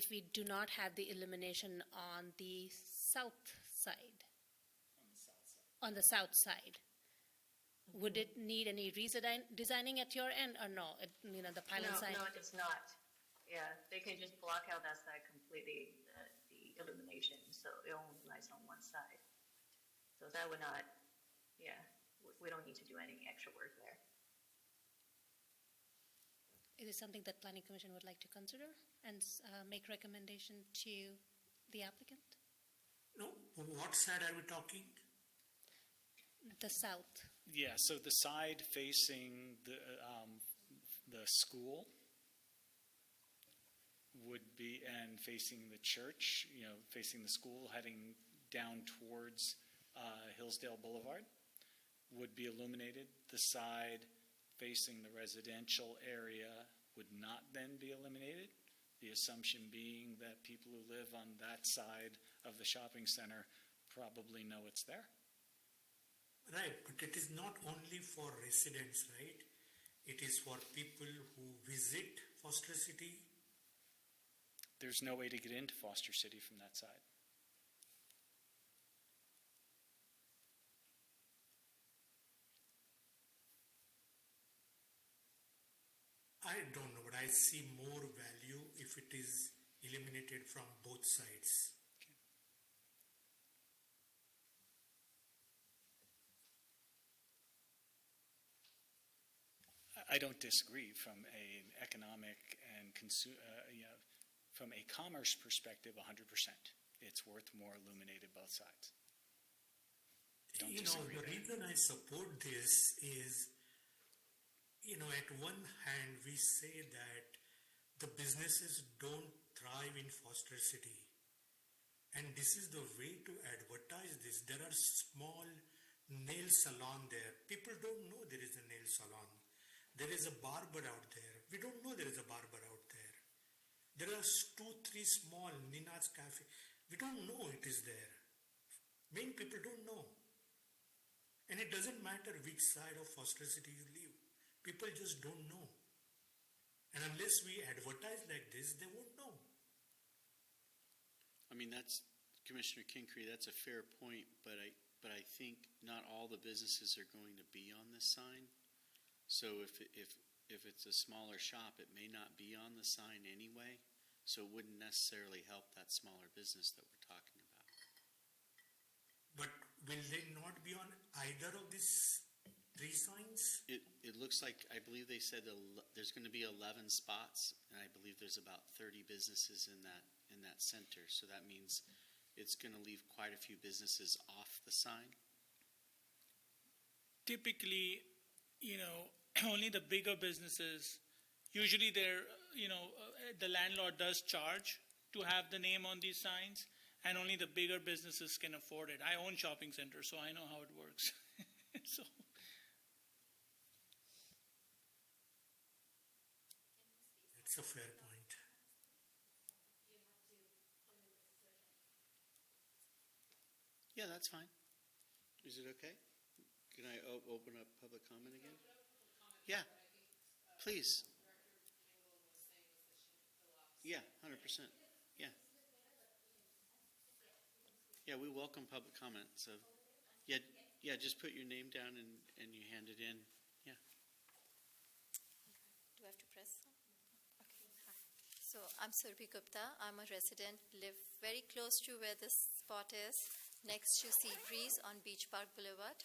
we do not have the illumination on the south side, on the south side, would it need any redesigning at your end or no? The pylon sign. No, it does not. Yeah, they can just block out that side completely, the illumination, so it only lies on one side. So that would not, yeah, we don't need to do any extra work there. Is it something that Planning Commission would like to consider and make recommendation to the applicant? No, what side are we talking? The south. Yeah, so the side facing the school would be, and facing the church, facing the school, heading down towards Hillsdale Boulevard, would be illuminated. The side facing the residential area would not then be illuminated. The assumption being that people who live on that side of the shopping center probably know it's there. Right, but it is not only for residents, right? It is for people who visit Foster City. There's no way to get into Foster City from that side. I don't know, but I see more value if it is eliminated from both sides. I don't disagree from an economic and from a commerce perspective, 100%. It's worth more illuminated both sides. Don't You know, disagree the there. reason I support this is, at one hand, we say that the businesses don't thrive in Foster City. And this is the way to advertise this. There are small nail salon there. People don't know there is a nail salon. There is a barber out there. We don't know there is a barber out there. There are 2, 3 small Nina's Cafe. We don't know it is there. Many people don't know. And it doesn't matter which side of Foster City you live. People just don't know. And unless we advertise like this, they won't know. I mean, that's, Commissioner Kincree, that's a fair point, but I think not all the businesses are going to be on this sign. So if it's a smaller shop, it may not be on the sign anyway, so it wouldn't necessarily help that smaller business that we're talking about. But will they not be on either of these 3 signs? It looks like, I believe they said there's going to be 11 spots, and I believe there's about 30 businesses in that center. So that means it's going to leave quite a few businesses off the sign. Typically, only the bigger businesses, usually the landlord does charge to have the name on these signs, and only the bigger businesses can afford it. I own shopping centers, so I know how it works. So. That's a fair point. Yeah, that's fine. Is it okay? Can I open up public comment again? Yeah, please. Yeah, 100%. Yeah. Yeah, we welcome public comment. So, yeah, just put your name down and you hand it in. Yeah. Do I have to press? Okay. Hi. So I'm Surbhi Gupta. I'm a resident, live very close to where this spot is, next to Sea Breeze on Beach Park Boulevard.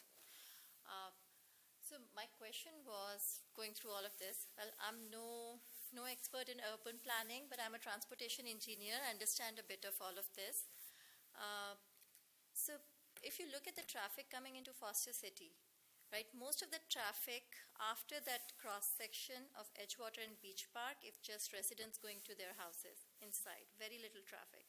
So my question was, going through all of this, well, I'm no expert in urban planning, but I'm a transportation engineer. I understand a bit of all of this. So if you look at the traffic coming into Foster City, right, most of the traffic after that cross-section of Edgewater and Beach Park, if just residents going to their houses inside, very little traffic.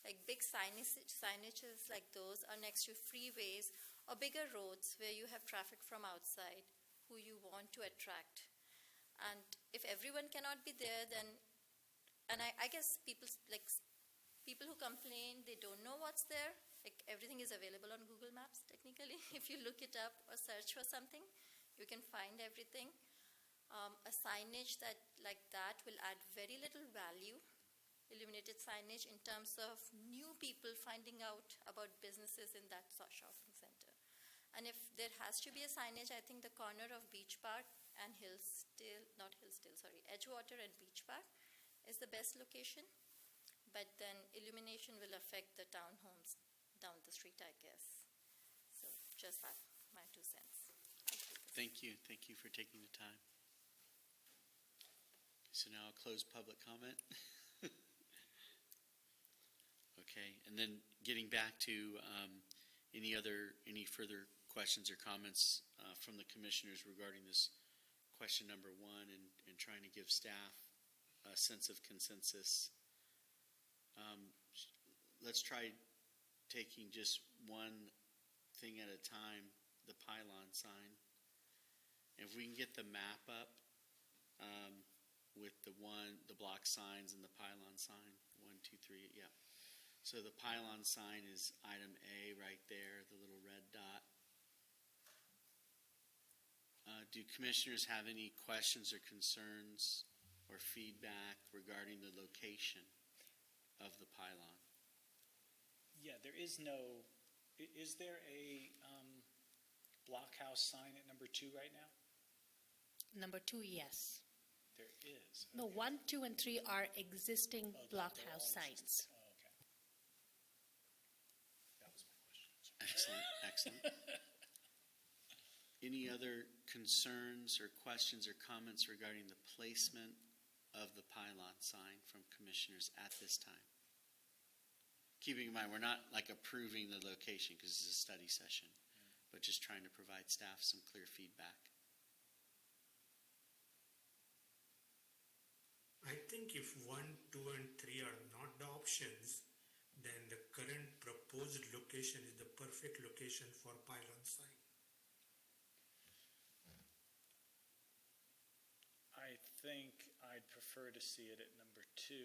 Like big signages like those are next to freeways or bigger roads where you have traffic from outside who you want to attract. And if everyone cannot be there, then, and I guess people who complain, they don't know what's there. Like everything is available on Google Maps, technically. If you look it up or search for something, you can find everything. A signage like that will add very little value, illuminated signage in terms of new people finding out about businesses in that shopping center. And if there has to be a signage, I think the corner of Beach Park and Edgewater and Beach Park is the best location. But then illumination will affect the townhomes down the street, I guess. So just that, my 2 cents. Thank you. Thank you for taking the time. So now I'll close public comment. Okay, and then getting back to any further questions or comments from the commissioners regarding this question number 1 and trying to give staff a sense of consensus. Let's try taking just one thing at a time, the pylon sign. If we can get the map up with the block signs and the pylon sign, 1, 2, 3, yeah. So the pylon sign is item A right there, the little red dot. Do commissioners have any questions or concerns or feedback regarding the location of the pylon? Yeah, is there a blockhouse sign at number 2 right now? Number 2, yes. there is. No, 1, 2, and 3 are existing Oh, they're blockhouse all signs. existing. Oh, okay. That was my question. Excellent, excellent. Any other concerns or questions or comments regarding the placement of the pylon sign from commissioners at this time? Keeping in mind, we're not like approving the location because it's a study session, but just trying to provide staff some clear feedback. I think if 1, 2, and 3 are not the options, then the current proposed location is the perfect location for pylon sign. I think I'd prefer to see it at number 2,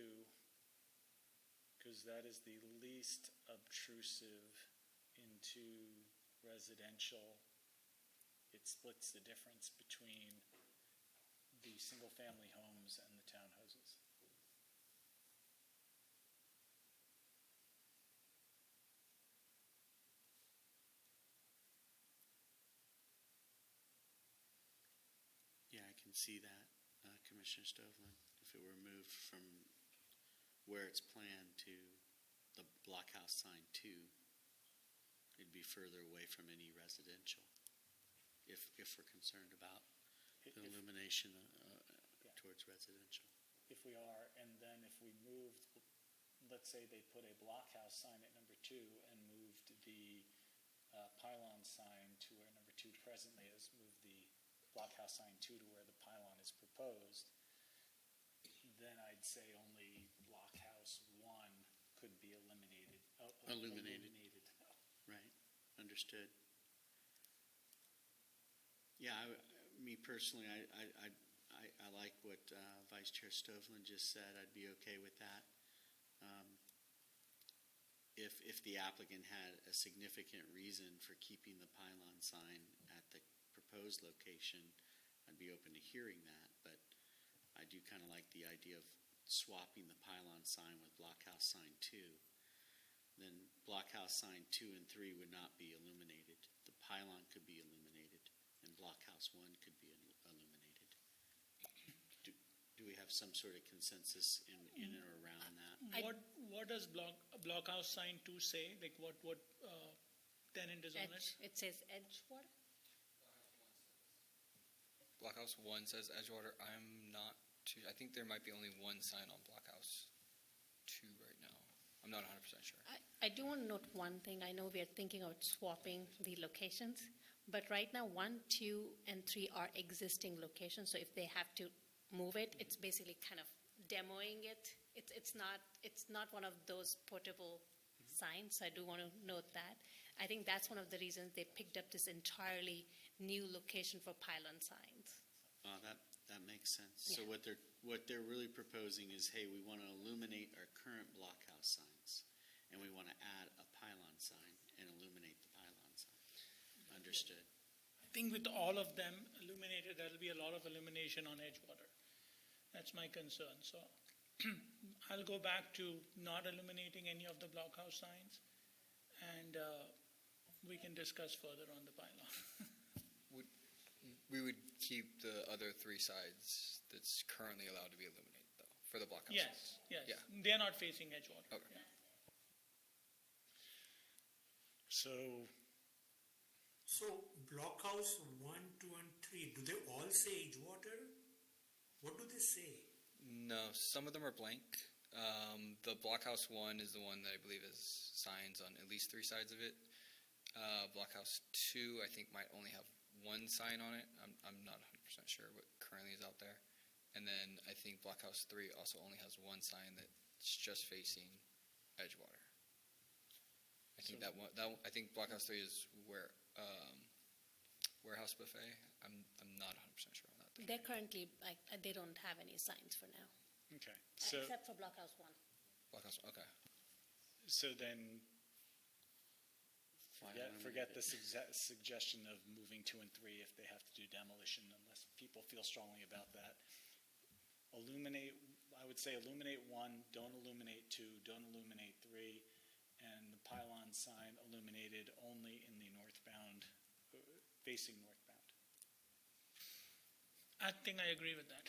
because that is the least obtrusive into residential. It splits the difference between the single-family homes and the townhouses. Yeah, I can see that, Commissioner Stovlin, if it were moved from where it's planned to the blockhouse sign 2, it'd be further away from any residential, if we're concerned about the illumination towards residential. If we are, and then if we moved, let's say they put a blockhouse sign at number 2 and moved the pylon sign to where number 2 presently is, moved the blockhouse sign 2 to where the pylon is proposed, then I'd say only blockhouse 1 could be eliminated. Illuminated. Right, understood. Yeah, me personally, I like what Vice Chair Stovlin just said. I'd be okay with that. If the applicant had a significant reason for keeping the pylon sign at the proposed location, I'd be open to hearing that, but I do kind of like the idea of swapping the pylon sign with blockhouse sign 2. Then blockhouse sign 2 and 3 would not be illuminated. The pylon could be illuminated, and blockhouse 1 could be illuminated. Do we have some sort of consensus in or around that? What does blockhouse sign 2 say? Like what tenant is on it? It says Edgewater. Blockhouse 1 says Edgewater. I'm not too, I think there might be only one sign on Blockhouse 2 right now. I'm not 100% sure. I do want to note one thing. I know we are thinking of swapping the locations, but right now 1, 2, and 3 are existing locations. So if they have to move it, it's basically kind of demoing it. It's not one of those portable signs. So I do want to note that. I think that's one of the reasons they picked up this entirely new location for pylon signs. That makes sense. So Yeah. what they're really proposing is, hey, we want to illuminate our current blockhouse signs, and we want to add a pylon sign and illuminate the pylon sign. Understood. I think with all of them illuminated, there'll be a lot of illumination on Edgewater. That's my concern. So I'll go back to not illuminating any of the blockhouse signs, and we can discuss further on the pylon. We would keep the other 3 sides that's currently allowed to be illuminated, though, for the blockhouse. Yes, yes. Yeah. They're not facing Edgewater. Okay. Yeah. So blockhouse 1, 2, and 3, do they all say Edgewater? What do they say? No, some of them are blank. The Blockhouse 1 is the one that I believe has signs on at least 3 sides of it. Blockhouse 2, I think, might only have 1 sign on it. I'm not 100% sure what currently is out there. And then I think Blockhouse 3 also only has 1 sign that's just facing Edgewater. I think I think Blockhouse 3 is where Warehouse Buffet. I'm not 100% sure on that. They're currently, they don't have any signs for now, okay. So except for Blockhouse 1. Blockhouse, okay. so then Why don't we forget move the suggestion of moving 2 and 3 if they have to do demolition, unless people feel strongly about that. Illuminate, I would say illuminate 1, don't illuminate 2, don't illuminate 3, and the pylon sign illuminated only in the northbound, facing northbound. I think I agree with that.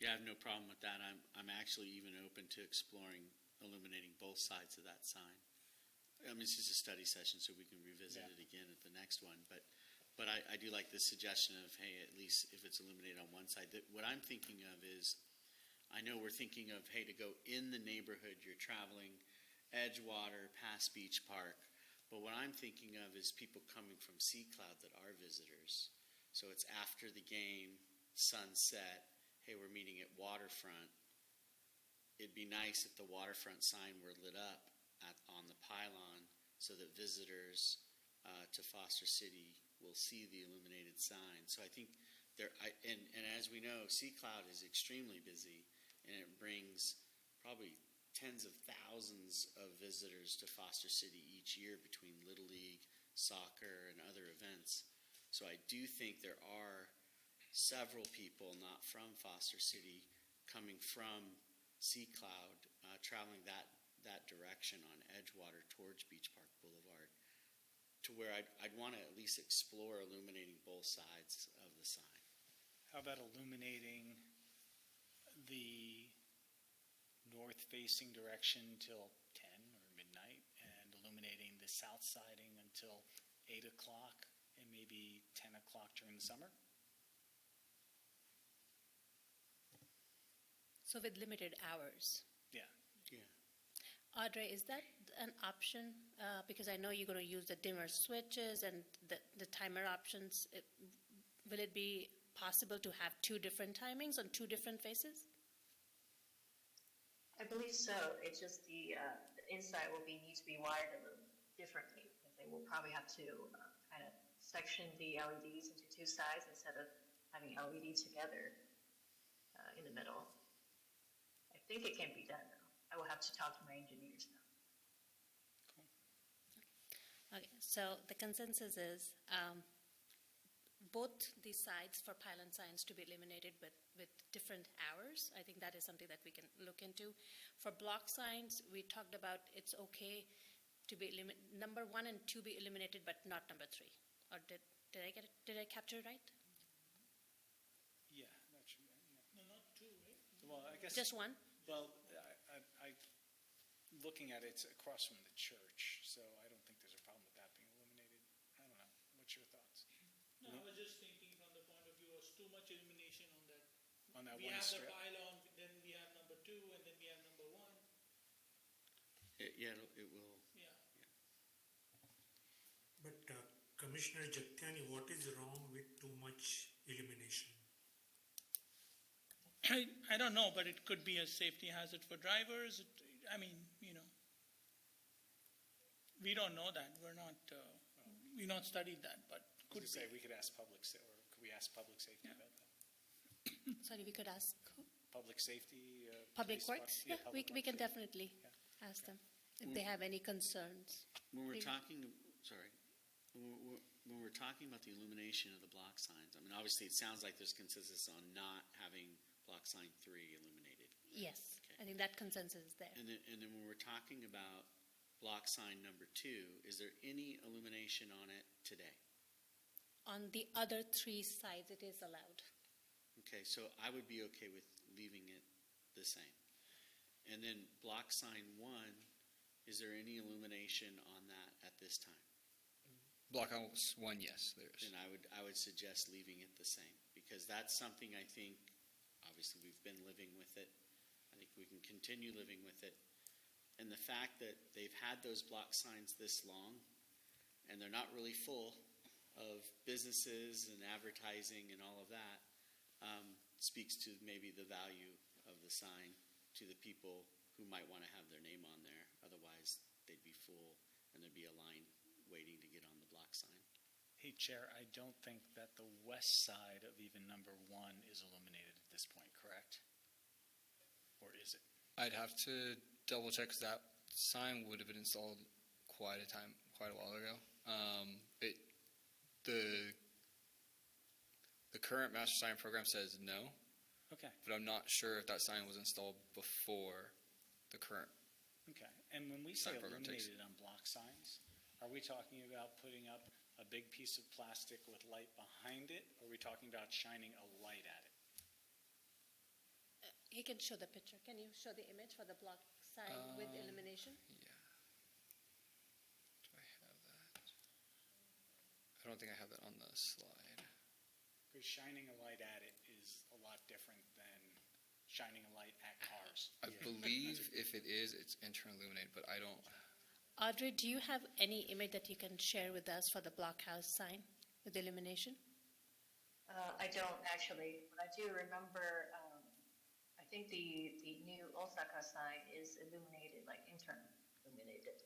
Yeah, I have no problem with that. I'm actually even open to exploring illuminating both sides of that sign. I mean, it's just a study session, so we can revisit Yeah. it again at the next one. But I do like the suggestion of, hey, at least if it's illuminated on one side. What I'm thinking of is, I know we're thinking of, hey, to go in the neighborhood, you're traveling Edgewater past Beach Park. But what I'm thinking of is people coming from Sea Cloud that are visitors. So it's after the game, sunset, hey, we're meeting at Waterfront. It'd be nice if the waterfront sign were lit up on the pylon so that visitors to Foster City will see the illuminated sign. So I think and as we know, Sea Cloud is extremely busy, and it brings probably tens of thousands of visitors to Foster City each year between Little League, soccer, and other events. So I do think there are several people not from Foster City coming from Sea Cloud, traveling that direction on Edgewater towards Beach Park Boulevard, to where I'd want to at least explore illuminating both sides of the sign. How about illuminating the north-facing direction till 10 or midnight, and illuminating the south siding until 8 o'clock and maybe 10 o'clock during the summer? So with limited hours. Yeah. Yeah. Audrey, is that an option? Because I know you're going to use the dimmer switches and the timer options. Will it be possible to have two different timings on two different faces? I believe so. It's just the inside will need to be wired a little differently, because they will probably have to kind of section the LEDs into two sides instead of having LED together in the middle. I think it can be done, though. I will have to talk to my engineers now. Okay, so the consensus is both these sides for pylon signs to be illuminated with different hours. I think that is something that we can look into. For block signs, we talked about it's okay to be number 1 and 2 be illuminated, but not number 3. Or did I get it? Did I capture it right? Yeah, that should be, yeah. No, not two, right? Well, I guess. Just one? Well, looking at it, it's across from the church, so I don't think there's a problem with that being illuminated. I don't know. What's your thoughts? No, I was just thinking from the point of view of too much illumination on that. On that We one have strip? the pylon, then we have number 2, and then we have number 1. Yeah, it will. Yeah. But Commissioner Jagtiani, what is wrong with too much illumination? I don't know, but it could be a safety hazard for drivers. I mean, we don't know that. We've not studied that, but Could could say be. we could ask could we ask public safety about that? Sorry, we could ask who? Public safety? Public police Works? department? Yeah, we Public can Works. definitely ask them if they have any concerns. When we're Maybe- talking, when we're talking about the illumination of the block signs, I mean, obviously, it sounds like there's consensus on not having block sign 3 illuminated. Yes, Okay. I think that consensus is there. And then when we're talking about block sign number 2, is there any illumination on it today? On the other 3 sides, it is allowed. Okay, so I would be okay with leaving it the same. And then block sign 1, is there any illumination on that at this time? Blockhouse 1, yes, there is. Then I would suggest leaving it the same, because that's something I think, obviously, we've been living with it. I think we can continue living with it. And the fact that they've had those block signs this long, and they're not really full of businesses and advertising and all of that, speaks to maybe the value of the sign to the people who might want to have their name on there. Otherwise, they'd be full, and there'd be a line waiting to get on the block sign. Hey, Chair, I don't think that the west side of even number 1 is illuminated at this point, correct? Or is it? I'd have to double check, because that sign would have been installed quite a while ago. The current master sign program says no, Okay, but I'm not sure if that sign was installed before the current. okay. And when we say Sign program takes- illuminated on block signs, are we talking about putting up a big piece of plastic with light behind it, or are we talking about shining a light at it? He can show the picture. Can you show the image for the block sign with illumination? Yeah. Do I have that? I don't think I have that on the slide. Because shining a light at it is a lot different than shining a light at cars. I believe if it is, it's internally illuminated, but I don't. Audrey, do you have any image that you can share with us for the blockhouse sign with illumination? I don't actually, but I do remember, I think the new Osaka sign is illuminated, like internally illuminated.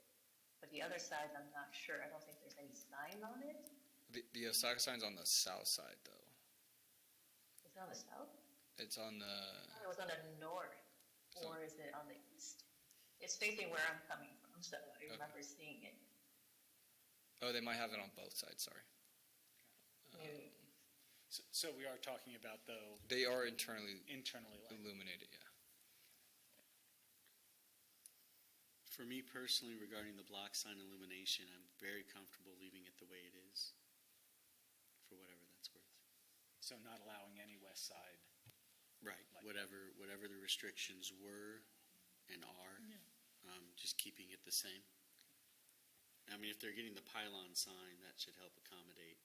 But the other side, I'm not sure. I don't think there's any sign on it. The Osaka sign's on the south side, though. Is it on the south? It's on the. I thought it was on the north, or is it on the east? It's facing where I'm coming from, so I remember seeing it. Oh, they might have it on both sides. Sorry. Maybe. So we are talking about, though, They are internally internally lit. illuminated. Yeah. For me personally, regarding the block sign illumination, I'm very comfortable leaving it the way it is, for whatever that's worth. So not allowing any west side. Right, whatever the restrictions were and are, just keeping it the same. I mean, if they're getting the pylon sign, that should help accommodate.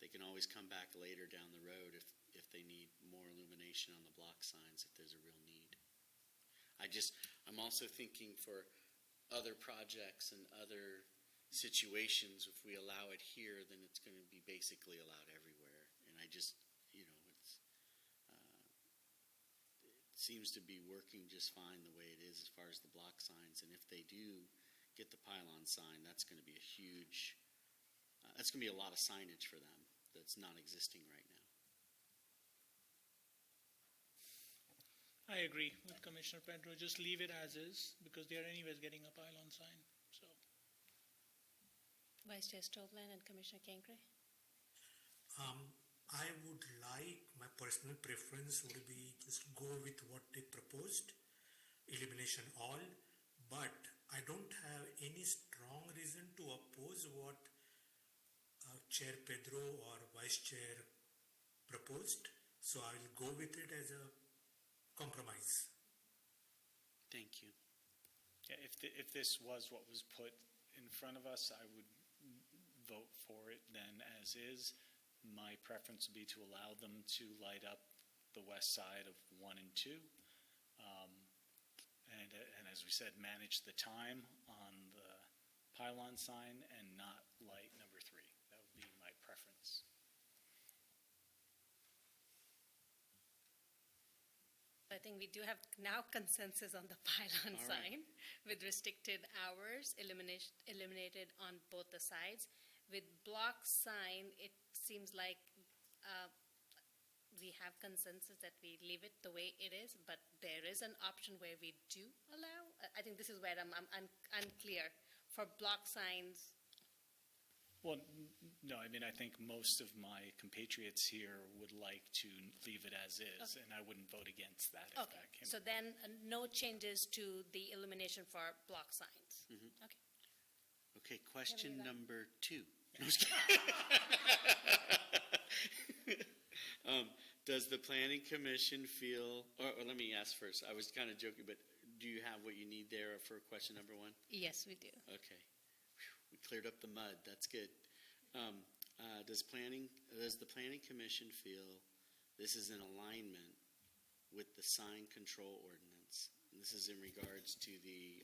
They can always come back later down the road if they need more illumination on the block signs, if there's a real need. I'm also thinking for other projects and other situations, if we allow it here, then it's going to be basically allowed everywhere. And I just, it seems to be working just fine the way it is as far as the block signs. And if they do get the pylon sign, that's going to be a huge, that's going to be a lot of signage for them that's not existing right now. I agree with Commissioner Pedro. Just leave it as is because they are anyways getting a pylon sign. So Vice Chair Stovland and Commissioner Kengre? I would like, my personal preference would be just go with what they proposed, elimination all, but I don't have any strong reason to oppose what Chair Pedro or Vice Chair proposed, so I will go with it as a compromise. Thank you. yeah, if this was what was put in front of us, I would vote for it then as is. My preference would be to allow them to light up the west side of 1 and 2. And as we said, manage the time on the pylon sign and not light number 3. That would be my preference. I think we do have now consensus on the pylon All right. sign with restricted hours illuminated on both the sides. With block sign, it seems like we have consensus that we leave it the way it is, but there is an option where we do allow. I think this is where I'm unclear. For block signs, Well, no, I mean, I think most of my compatriots here would like to leave it as is, and I wouldn't vote against that if okay. that came. So then no changes to the illumination for block signs. Mhm. Okay. Okay, question that? number 2. No, I was kidding. Does the planning commission feel, or let me ask first, I was kind of joking, but do you have what you need there for question number 1? Yes, we do. Okay. Whew, we cleared up the mud. That's good. Does the planning commission feel this is in alignment with the sign control ordinance? And this is in regards to the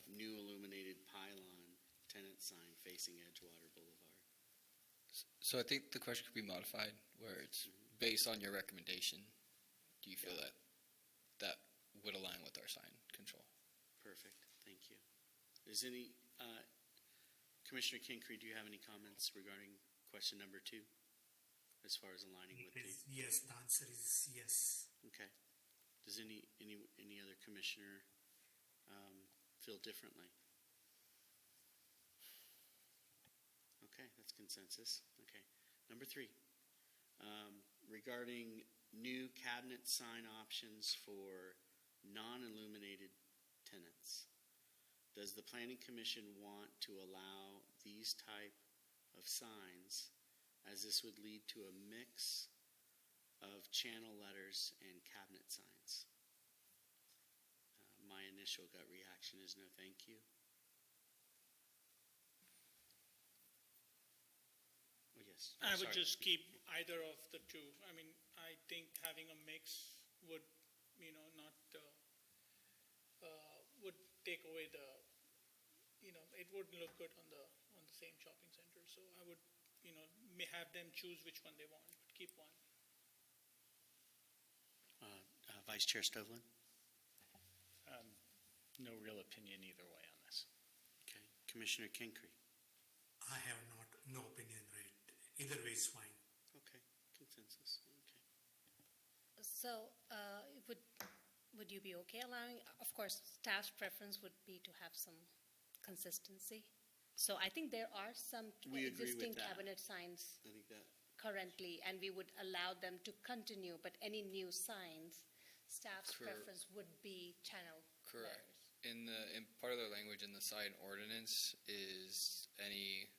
new illuminated pylon tenant sign facing Edgewater Boulevard. So I think the question could be modified where it's based on your recommendation. Do you feel that that would align with our sign control? Perfect. Thank you. Is any Commissioner Kincree, do you have any comments regarding question number 2 as far as aligning with the? Yes, the answer is yes. Okay. Does any other commissioner feel differently? Okay, that's consensus. Okay. Number 3, regarding new cabinet sign options for non-illuminated tenants. Does the planning commission want to allow these type of signs, as this would lead to a mix of channel letters and cabinet signs? my initial gut reaction is no thank you. Oh, yes. I would Sorry. just keep either of the two. I mean, I think having a mix would, not, would take away the, it wouldn't look good on the same shopping center. So I would, may have them choose which one they want, but keep one. Vice Chair Stovall? No real opinion either way on this. Okay. Commissioner Kincree? I have no opinion, right? Either way is fine. Okay. Consensus. Okay. So, would you be okay allowing, of course, staff's preference would be to have some consistency. So I think there are some We agree with existing that. cabinet signs I think that, currently, and we would allow them to continue, but any new signs, staff's preference would be channel Correct. letters. In part of the language in the sign ordinance is any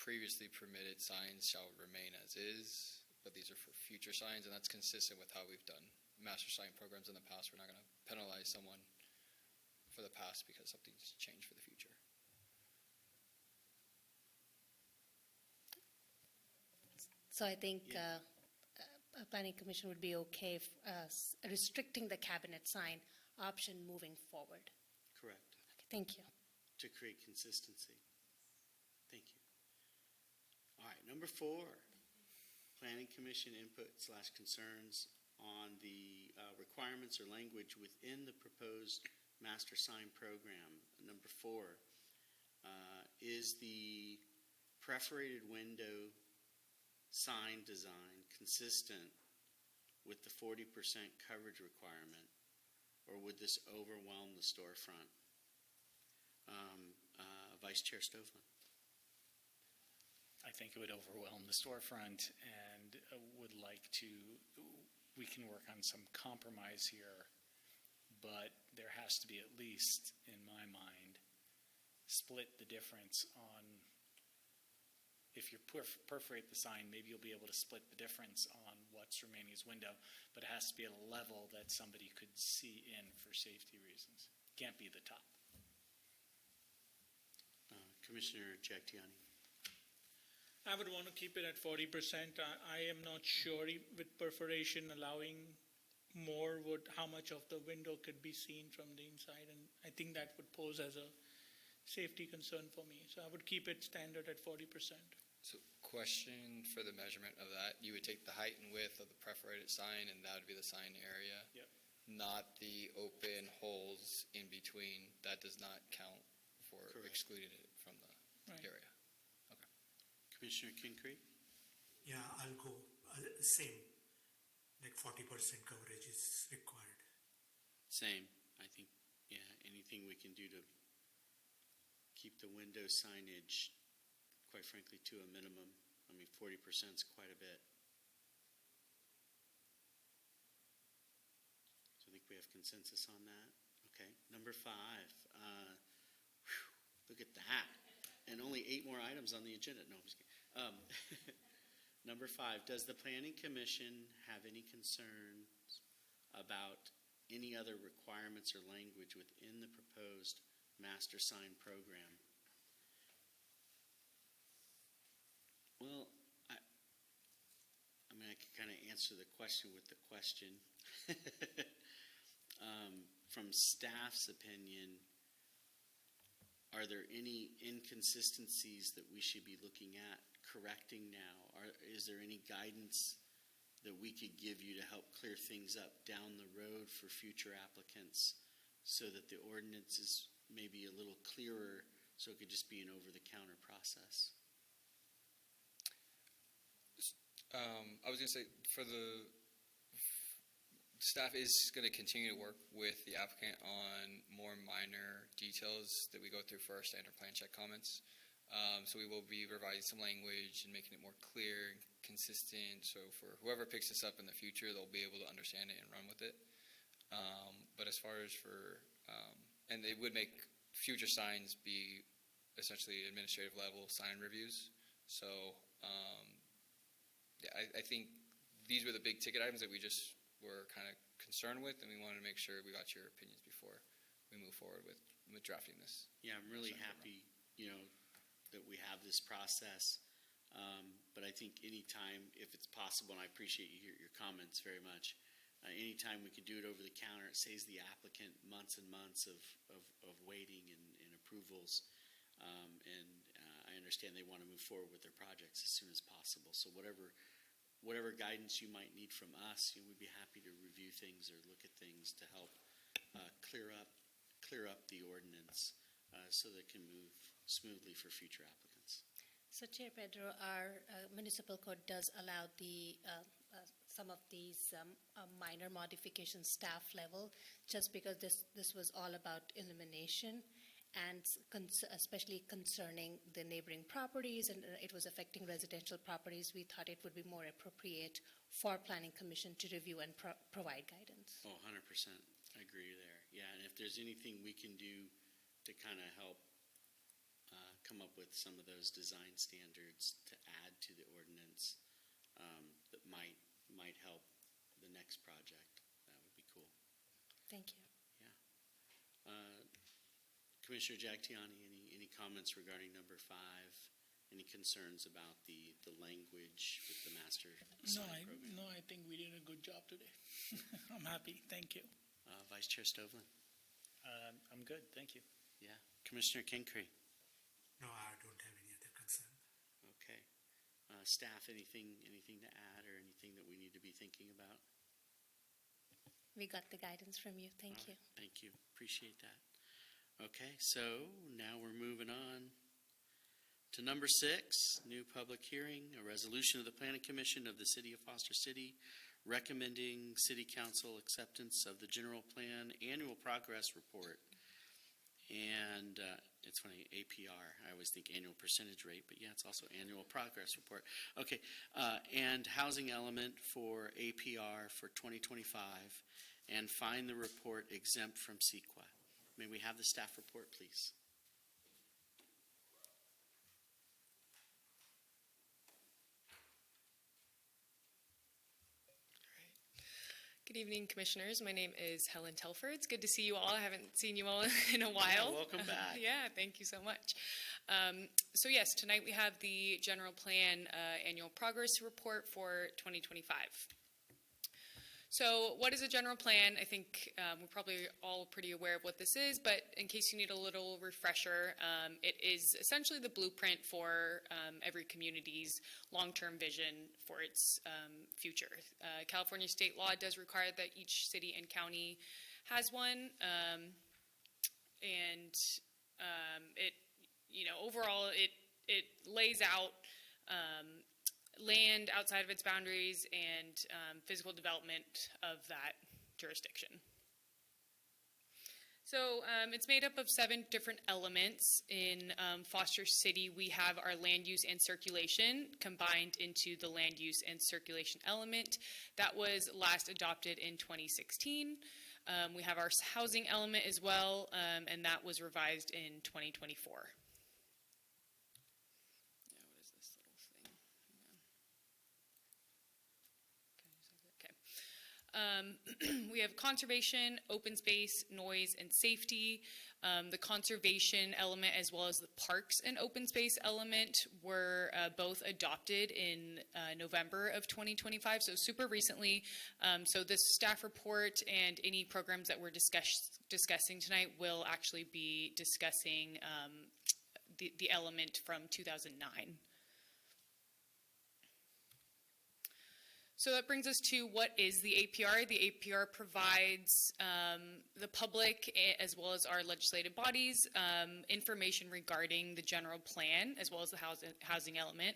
previously permitted signs shall remain as is, but these are for future signs, and that's consistent with how we've done master sign programs in the past. We're not going to penalize someone for the past because something's changed for the future. So I think a planning commission would be okay restricting the cabinet sign option moving forward. correct. Okay, thank you. To create consistency. Thank you. All right, number 4, Planning Commission input/concerns on the requirements or language within the proposed master sign program. Number 4, is the perforated window sign design consistent with the 40% coverage requirement, or would this overwhelm the storefront? Vice Chair Stovall. I think it would overwhelm the storefront and would like to, we can work on some compromise here, but there has to be at least, in my mind, split the difference on, if you perforate the sign, maybe you'll be able to split the difference on what's remaining as window, but it has to be at a level that somebody could see in for safety reasons. Can't be the top. Commissioner Jagtiani. I would want to keep it at 40%. I am not sure with perforation allowing more how much of the window could be seen from the inside, and I think that would pose as a safety concern for me. So I would keep it standard at 40%. So question for the measurement of that, you would take the height and width of the perforated sign and that would be the sign area? Yep. Not the open holes in between. That does not count for Correct. excluding it from the Right. area. Commissioner Kincree. Yeah, I'll go same. Like 40% coverage is required. Same. I think, yeah, anything we can do to keep the window signage, quite frankly, to a minimum. I mean, 40% is quite a bit. So I think we have consensus on that. Okay. Number 5. Look at that. And only 8 more items on the agenda. No, I'm just kidding. Number 5, does the Planning Commission have any concerns about any other requirements or language within the proposed master sign program? Well, I mean, I could kind of answer the question with the question. From staff's opinion, are there any inconsistencies that we should be looking at correcting now? Is there any guidance that we could give you to help clear things up down the road for future applicants so that the ordinance is maybe a little clearer so it could just be an over-the-counter process? I was going to say, staff is going to continue to work with the applicant on more minor details that we go through for our standard plan check comments. So we will be revising some language and making it more clear and consistent. So for whoever picks this up in the future, they'll be able to understand it and run with it. But as far as and it would make future signs be essentially administrative level sign reviews. So yeah, I think these were the big ticket items that we just were kind of concerned with, and we wanted to make sure we got your opinions before we move forward with drafting this. Yeah, I'm really happy, that we have this process. But I think anytime, if it's possible, and I appreciate your comments very much, anytime we can do it over the counter, it saves the applicant months and months of waiting and approvals. And I understand they want to move forward with their projects as soon as possible. So whatever guidance you might need from us, we'd be happy to review things or look at things to help clear up the ordinance so that it can move smoothly for future applicants. So Chair Pedro, our municipal code does allow some of these minor modifications staff level, just because this was all about elimination, and especially concerning the neighboring properties, and it was affecting residential properties. We thought it would be more appropriate for Planning Commission to review and provide guidance. Oh, 100%. I agree there. Yeah, and if there's anything we can do to kind of help come up with some of those design standards to add to the ordinance that might help the next project, that would be cool. Thank you. Commissioner Jagtiani, any comments regarding number 5? Any concerns about the language with the master sign program? No, I think we did a good job today. I'm happy. Thank you. Vice Chair Stovlin? I'm good, thank you. Yeah. Commissioner Kincree? No, I don't have any other concern. Okay. Staff, anything to add or anything that we need to be thinking about? We got the guidance from you. Thank you. Thank you. Appreciate that. Okay, so now we're moving on to number 6, new public hearing, a resolution of the Planning Commission of the City of Foster City recommending City Council acceptance of the General Plan Annual Progress Report. And it's funny, APR. I always think annual percentage rate, but yeah, it's also annual progress report. Okay, and housing element for APR for 2025, and find the report exempt from CEQA. May we have the staff report, please? Good evening, Commissioners. My name is Helen Telford. It's good to see you all. I haven't seen you all in a while. Yeah, welcome back. Yeah, thank you so much. So yes, tonight we have the General Plan Annual Progress Report for 2025. So what is a general plan? I think we're probably all pretty aware of what this is, but in case you need a little refresher, it is essentially the blueprint for every community's long-term vision for its future. California state law does require that each city and county has one, and overall it lays out land outside of its boundaries and physical development of that jurisdiction. So it's made up of 7 different elements. In Foster City, we have our land use and circulation combined into the land use and circulation element. That was last adopted in 2016. We have our housing element as well, and that was revised in 2024. We have conservation, open space, noise, and safety. The conservation element as well as the parks and open space element were both adopted in November of 2025, so super recently. So this staff report and any programs that we're discussing tonight will actually be discussing the element from 2009. So that brings us to what is the APR. The APR provides the public as well as our legislative bodies information regarding the general plan as well as the housing element,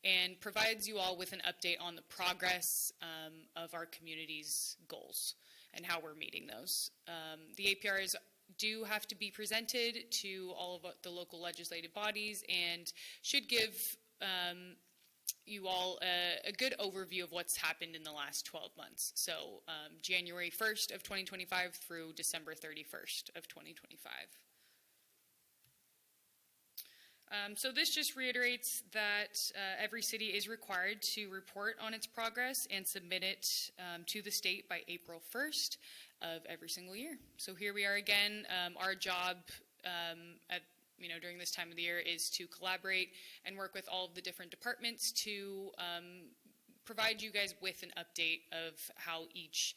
and provides you all with an update on the progress of our community's goals and how we're meeting those. The APRs do have to be presented to all of the local legislative bodies and should give you all a good overview of what's happened in the last 12 months. So January 1st of 2025 through December 31st of 2025. So this just reiterates that every city is required to report on its progress and submit it to the state by April 1st of every single year. So here we are again. Our job during this time of the year is to collaborate and work with all of the different departments to provide you guys with an update of how each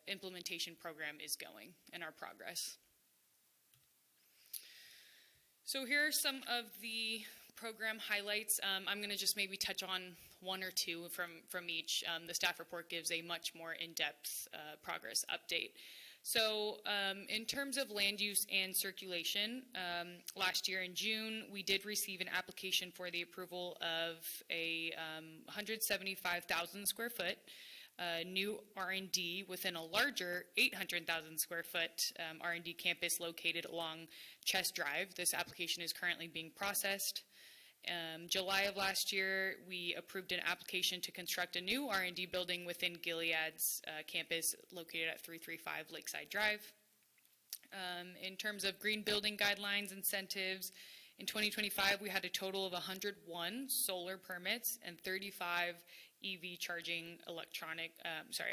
implementation program is going and our progress. So here are some of the program highlights. I'm going to just maybe touch on one or two from each. The staff report gives a much more in-depth progress update. So in terms of land use and circulation, last year in June, we did receive an application for the approval of a 175,000 square foot new R&D within a larger 800,000 square foot R&D campus located along Chess Drive. This application is currently being processed. July of last year, we approved an application to construct a new R&D building within Gilead's campus located at 335 Lakeside Drive. In terms of green building guidelines incentives, in 2025, we had a total of 101 solar permits and 35 EV charging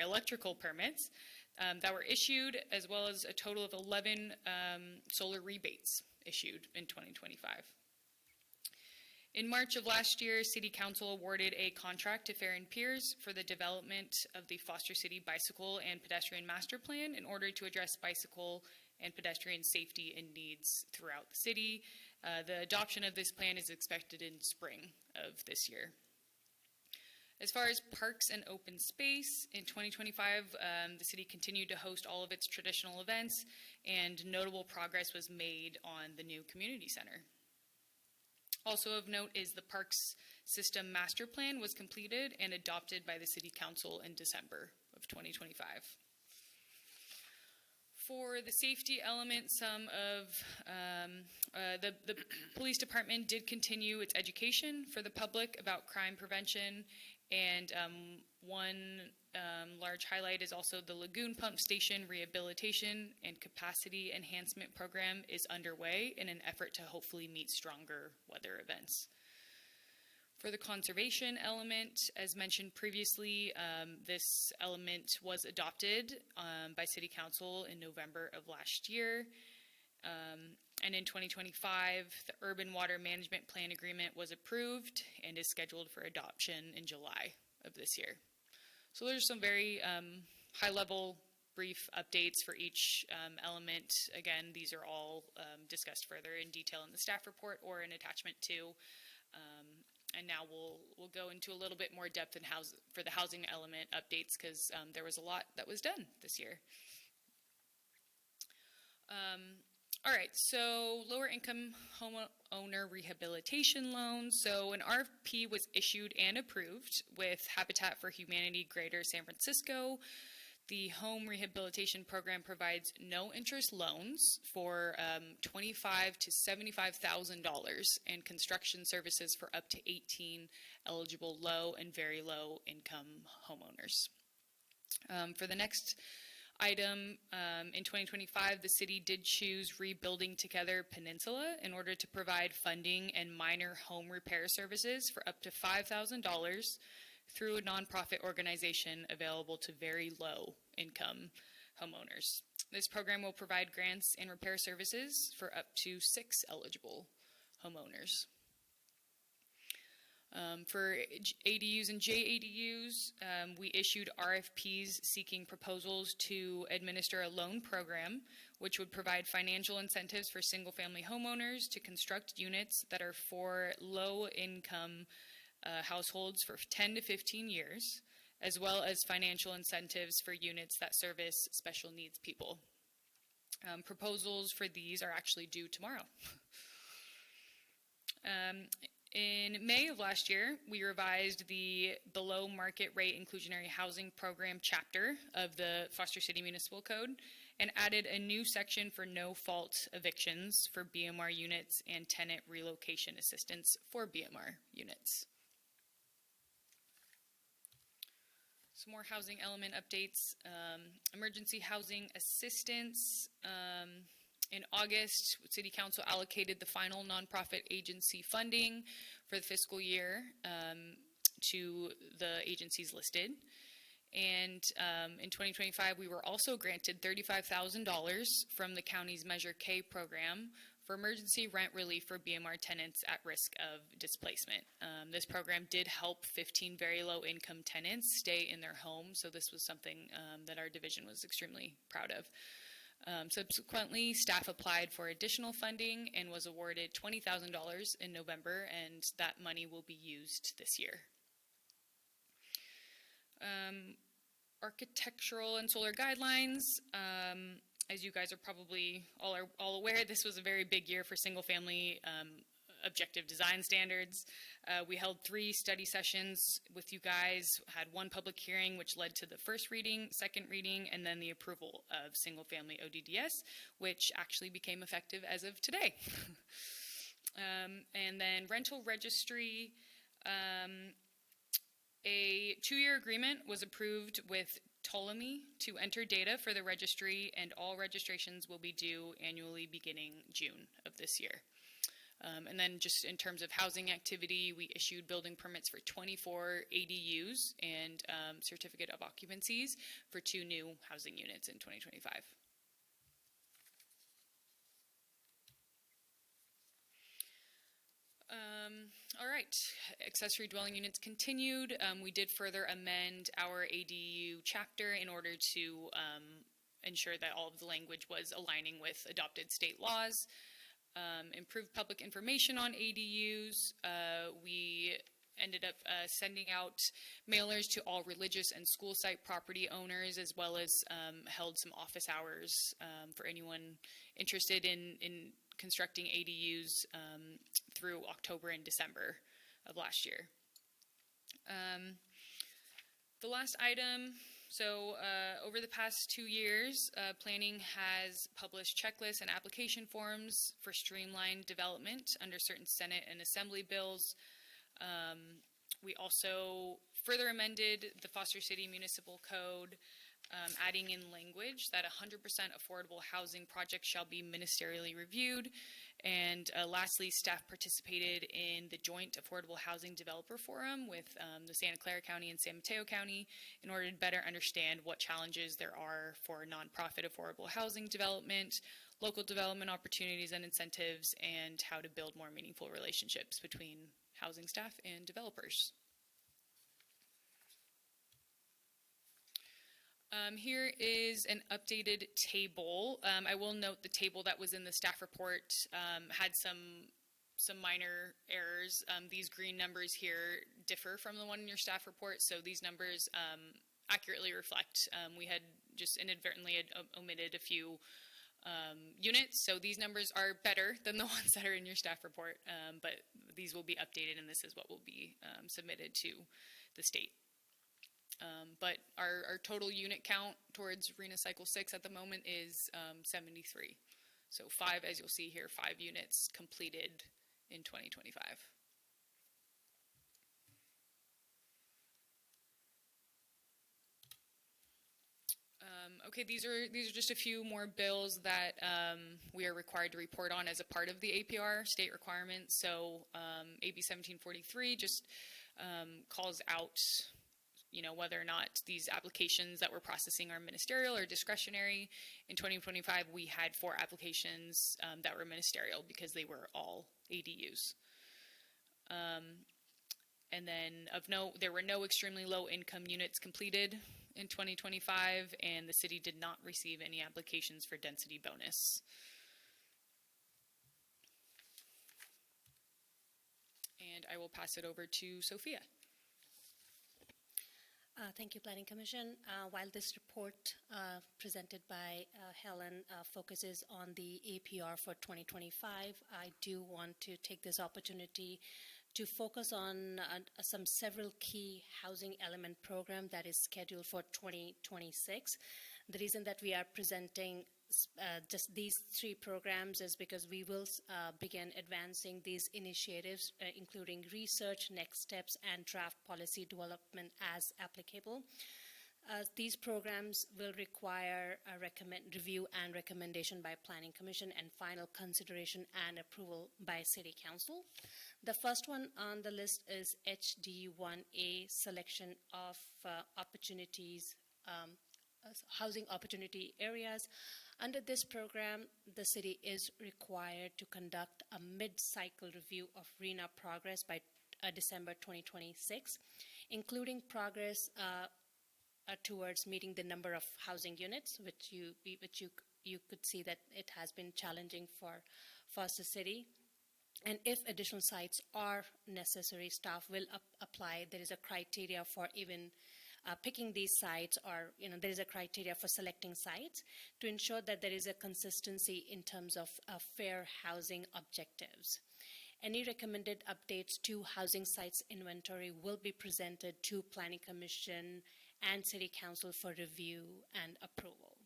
electrical permits that were issued, as well as a total of 11 solar rebates issued in 2025. In March of last year, City Council awarded a contract to Fair and Piers for the development of the Foster City Bicycle and Pedestrian Master Plan in order to address bicycle and pedestrian safety and needs throughout the city. The adoption of this plan is expected in spring of this year. As far as parks and open space, in 2025, the city continued to host all of its traditional events, and notable progress was made on the new community center. Also of note is the Parks System Master Plan was completed and adopted by the City Council in December of 2025. For the safety element, some of the police department did continue its education for the public about crime prevention, and one large highlight is also the Lagoon Pump Station Rehabilitation and Capacity Enhancement Program is underway in an effort to hopefully meet stronger weather events. For the conservation element, as mentioned previously, this element was adopted by City Council in November of last year. And in 2025, the Urban Water Management Plan Agreement was approved and is scheduled for adoption in July of this year. So there's some very high-level brief updates for each element. Again, these are all discussed further in detail in the staff report or an attachment to. And now we'll go into a little bit more depth for the housing element updates, because there was a lot that was done this year. All right, so lower income homeowner rehabilitation loans. So an RFP was issued and approved with Habitat for Humanity Greater San Francisco. The home rehabilitation program provides no interest loans for $25,000 to $75,000 and construction services for up to 18 eligible low and very low income homeowners. For the next item, in 2025, the city did choose Rebuilding Together Peninsula in order to provide funding and minor home repair services for up to $5,000 through a nonprofit organization available to very low income homeowners. This program will provide grants and repair services for up to 6 eligible homeowners. For ADUs and JADUs, we issued RFPs seeking proposals to administer a loan program which would provide financial incentives for single-family homeowners to construct units that are for low-income households for 10 to 15 years, as well as financial incentives for units that service special needs people. Proposals for these are actually due tomorrow. In May of last year, we revised the below market rate inclusionary housing program chapter of the Foster City Municipal Code and added a new section for no-fault evictions for BMR units and tenant relocation assistance for BMR units. Some more housing element updates. Emergency housing assistance. In August, City Council allocated the final nonprofit agency funding for the fiscal year to the agencies listed. And in 2025, we were also granted $35,000 from the county's Measure K program for emergency rent relief for BMR tenants at risk of displacement. This program did help 15 very low-income tenants stay in their home, so this was something that our division was extremely proud of. Subsequently, staff applied for additional funding and was awarded $20,000 in November, and that money will be used this year. Architectural and solar guidelines. As you guys are probably all aware, this was a very big year for single-family objective design standards. We held 3 study sessions with you guys, had 1 public hearing, which led to the first reading, second reading, and then the approval of single-family ODDS, which actually became effective as of today. And then rental registry. A 2-year agreement was approved with Ptolemy to enter data for the registry, and all registrations will be due annually beginning June of this year. And then just in terms of housing activity, we issued building permits for 24 ADUs and certificate of occupancies for 2 new housing units in 2025. All right, accessory dwelling units continued. We did further amend our ADU chapter in order to ensure that all of the language was aligning with adopted state laws. Improved public information on ADUs. We ended up sending out mailers to all religious and school site property owners, as well as held some office hours for anyone interested in constructing ADUs through October and December of last year. The last item, so over the past 2 years, planning has published checklists and application forms for streamlined development under certain Senate and Assembly bills. We also further amended the Foster City Municipal Code, adding in language that 100% affordable housing projects shall be ministerially reviewed. And lastly, staff participated in the Joint Affordable Housing Developer Forum with the Santa Clara County and San Mateo County in order to better understand what challenges there are for nonprofit affordable housing development, local development opportunities and incentives, and how to build more meaningful relationships between housing staff and developers. Here is an updated table. I will note the table that was in the staff report had some minor errors. These green numbers here differ from the one in your staff report, so these numbers accurately reflect. We had just inadvertently omitted a few units, so these numbers are better than the ones that are in your staff report, but these will be updated, and this is what will be submitted to the state. But our total unit count towards RHNA Cycle 6 at the moment is 73. So 5, as you'll see here, 5 units completed in 2025. Okay, these are just a few more bills that we are required to report on as a part of the APR state requirements. So AB 1743 just calls out whether or not these applications that we're processing are ministerial or discretionary. In 2025, we had 4 applications that were ministerial because they were all ADUs. And then of note, there were no extremely low income units completed in 2025, and the city did not receive any applications for density bonus. And I will pass it over to Sophia. Thank you, Planning Commission. While this report presented by Helen focuses on the APR for 2025, I do want to take this opportunity to focus on several key housing element program that is scheduled for 2026. The reason that we are presenting just these 3 programs is because we will begin advancing these initiatives, including research, next steps, and draft policy development as applicable. These programs will require a review and recommendation by Planning Commission and final consideration and approval by City Council. The first one on the list is HD1A, selection of opportunities, housing opportunity areas. Under this program, the city is required to conduct a mid-cycle review of RENA progress by December 2026, including progress towards meeting the number of housing units, which you could see that it has been challenging for Foster City. And if additional sites are necessary, staff will apply. There is a criteria for even picking these sites, or there is a criteria for selecting sites to ensure that there is a consistency in terms of fair housing objectives. Any recommended updates to housing sites inventory will be presented to Planning Commission and City Council for review and approval.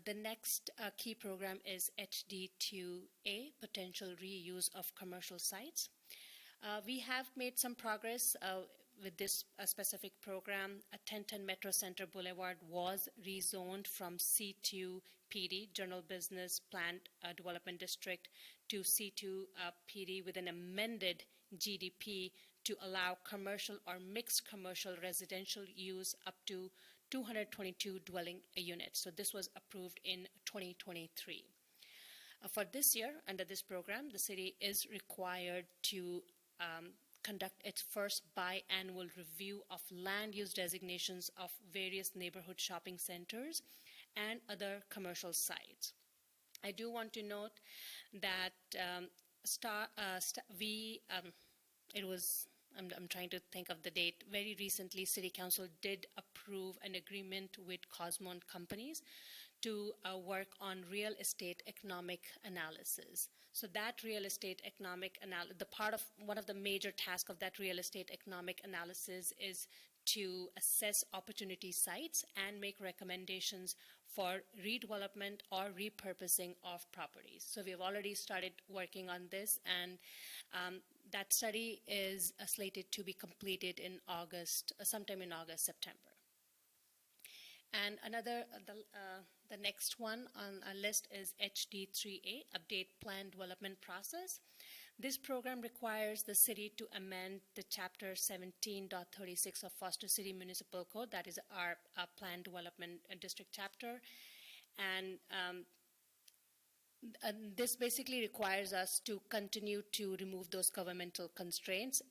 The next key program is HD2A, potential reuse of commercial sites. We have made some progress with this specific program. 1010 Metro Center Boulevard was rezoned from C2 PD, General Business Planned Development District, to C2 PD with an amended GDP to allow commercial or mixed commercial residential use up to 222 dwelling units. So this was approved in 2023. For this year, under this program, the city is required to conduct its first biannual review of land use designations of various neighborhood shopping centers and other commercial sites. I do want to note that I'm trying to think of the date. Very recently, City Council did approve an agreement with Cosmont Companies to work on real estate economic analysis. So that real estate economic analysis, one of the major tasks of that real estate economic analysis is to assess opportunity sites and make recommendations for redevelopment or repurposing of properties. So we have already started working on this, and that study is slated to be completed in August, sometime in August, September. And the next one on our list is HD3A, Update Plan Development Process. This program requires the city to amend the Chapter 17.36 of Foster City Municipal Code, that is our Plan Development District chapter. And this basically requires us to continue to remove those governmental constraints,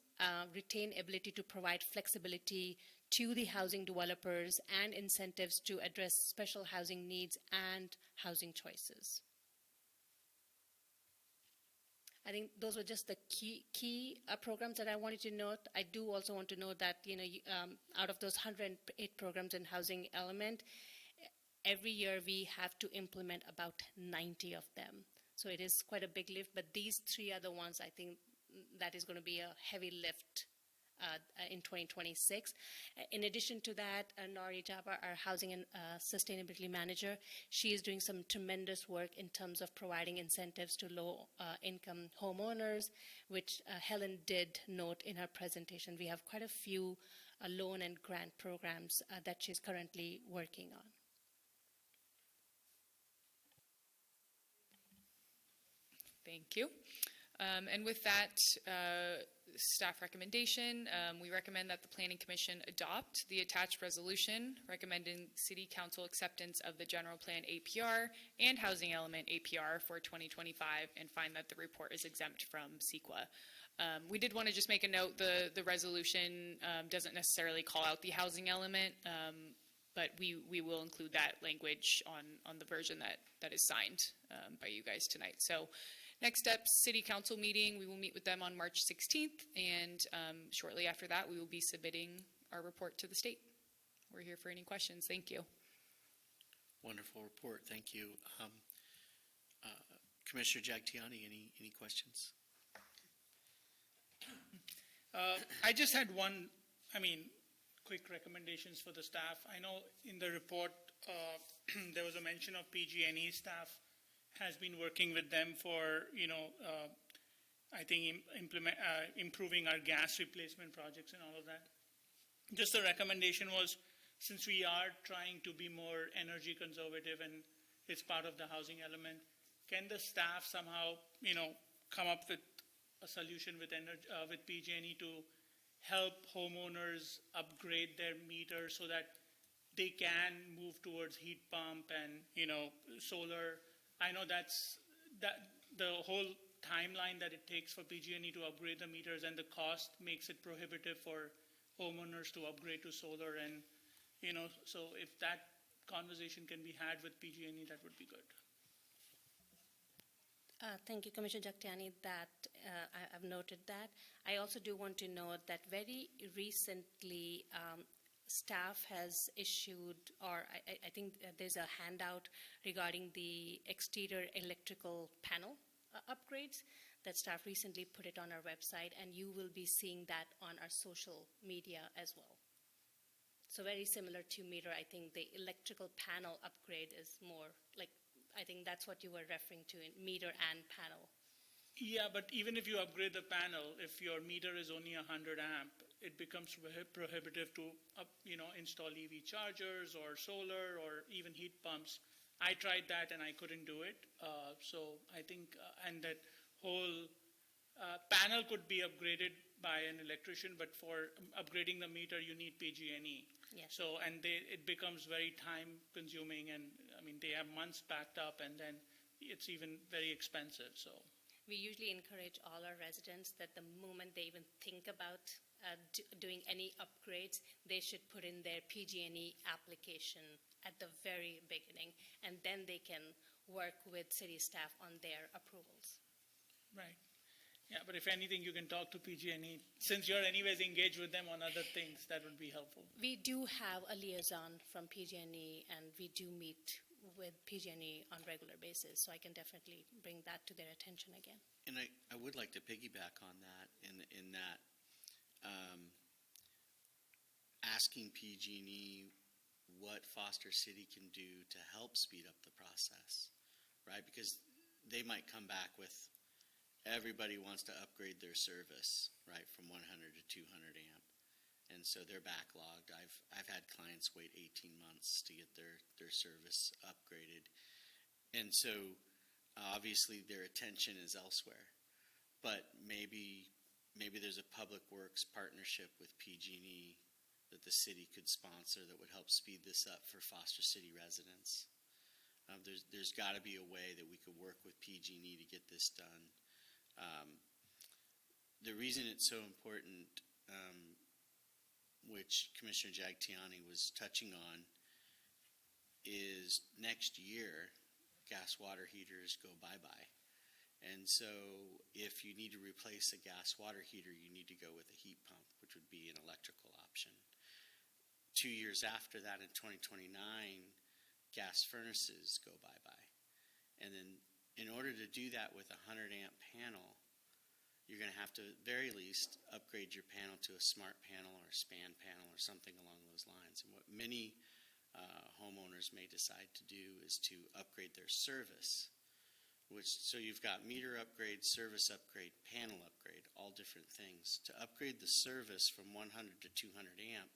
retain ability to provide flexibility to the housing developers and incentives to address special housing needs and housing choices. I think those were just the key programs that I wanted to note. I do also want to note that out of those 108 programs in housing element, every year we have to implement about 90 of them. So it is quite a big lift, but these three are the ones I think that is going to be a heavy lift in 2026. In addition to that, Nori Jabbar, our housing and sustainability manager, she is doing some tremendous work in terms of providing incentives to low-income homeowners, which Helen did note in her presentation. We have quite a few loan and grant programs that she's currently working on. Thank you. And with that staff recommendation, we recommend that the Planning Commission adopt the attached resolution recommending City Council acceptance of the General Plan APR and Housing Element APR for 2025 and find that the report is exempt from CEQA. We did want to just make a note, the resolution doesn't necessarily call out the housing element, but we will include that language on the version that is signed by you guys tonight. So next up, City Council meeting. We will meet with them on March 16th, and shortly after that, we will be submitting our report to the state. We're here for any questions. Thank you. Wonderful report. Thank you. Commissioner Jagtiani, any questions? I just had one, quick recommendations for the staff. I know in the report there was a mention of PG&E staff has been working with them for, I think improving our gas replacement projects and all of that. Just the recommendation was since we are trying to be more energy conservative and it's part of the housing element, can the staff somehow, come up with a solution with PG&E to help homeowners upgrade their meters so that they can move towards heat pump and, solar? I know that's the whole timeline that it takes for PG&E to upgrade the meters, and the cost makes it prohibitive for homeowners to upgrade to solar. And, so if that conversation can be had with PG&E, that would be good. Thank you, Commissioner Jagtiani, that I've noted that. I also do want to note that very recently, staff has issued, or I think there's a handout regarding the exterior electrical panel upgrades that staff recently put it on our website, and you will be seeing that on our social media as well. So very similar to meter, I think the electrical panel upgrade is more like, I think that's what you were referring to in meter and panel. Yeah, but even if you upgrade the panel, if your meter is only 100 amp, it becomes prohibitive to install EV chargers or solar or even heat pumps. I tried that and I couldn't do it. So I think, and that whole panel could be upgraded by an electrician, but for upgrading the meter, you need PG&E. Yes. So, and it becomes very time consuming, and they have months backed up, and then it's even very expensive, so. We usually encourage all our residents that the moment they even think about doing any upgrades, they should put in their PG&E application at the very beginning, and then they can work with city staff on their approvals. Right. Yeah, but if anything, you can talk to PG&E. Since you're anyways engaged with them on other things, that would be helpful. We do have a liaison from PG&E, and we do meet with PG&E on a regular basis, so I can definitely bring that to their attention again. And I would like to piggyback on that in that asking PG&E what Foster City can do to help speed up the process, right? Because they might come back with everybody wants to upgrade their service, right, from 100 to 200 amp. And so they're backlogged. I've had clients wait 18 months to get their service upgraded. And so obviously their attention is elsewhere. But maybe there's a public works partnership with PG&E that the city could sponsor that would help speed this up for Foster City residents. There's got to be a way that we could work with PG&E to get this done. The reason it's so important, which Commissioner Jagtiani was touching on, is next year gas water heaters go bye-bye. And so if you need to replace a gas water heater, you need to go with a heat pump, which would be an electrical option. 2 years after that, in 2029, gas furnaces go bye-bye. And then in order to do that with a 100 amp panel, you're going to have to, at the very least, upgrade your panel to a smart panel or a span panel or something along those lines. And what many homeowners may decide to do is to upgrade their service, so you've got meter upgrade, service upgrade, panel upgrade, all different things. To upgrade the service from 100 to 200 amp,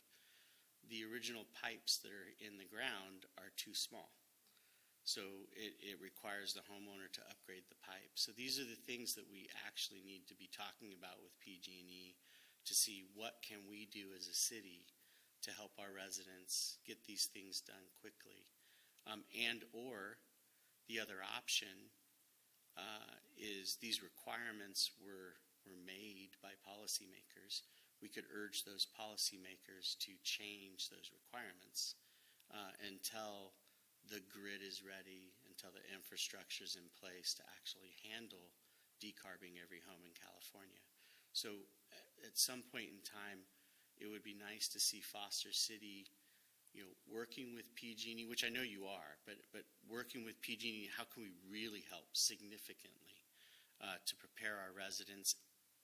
the original pipes that are in the ground are too small. So it requires the homeowner to upgrade the pipe. So these are the things that we actually need to be talking about with PG&E to see what can we do as a city to help our residents get these things done quickly. And or the other option is these requirements were made by policymakers. We could urge those policymakers to change those requirements until the grid is ready, until the infrastructure is in place to actually handle decarbing every home in California. So at some point in time, it would be nice to see Foster City, working with PG&E, which I know you are, but working with PG&E, how can we really help significantly to prepare our residents,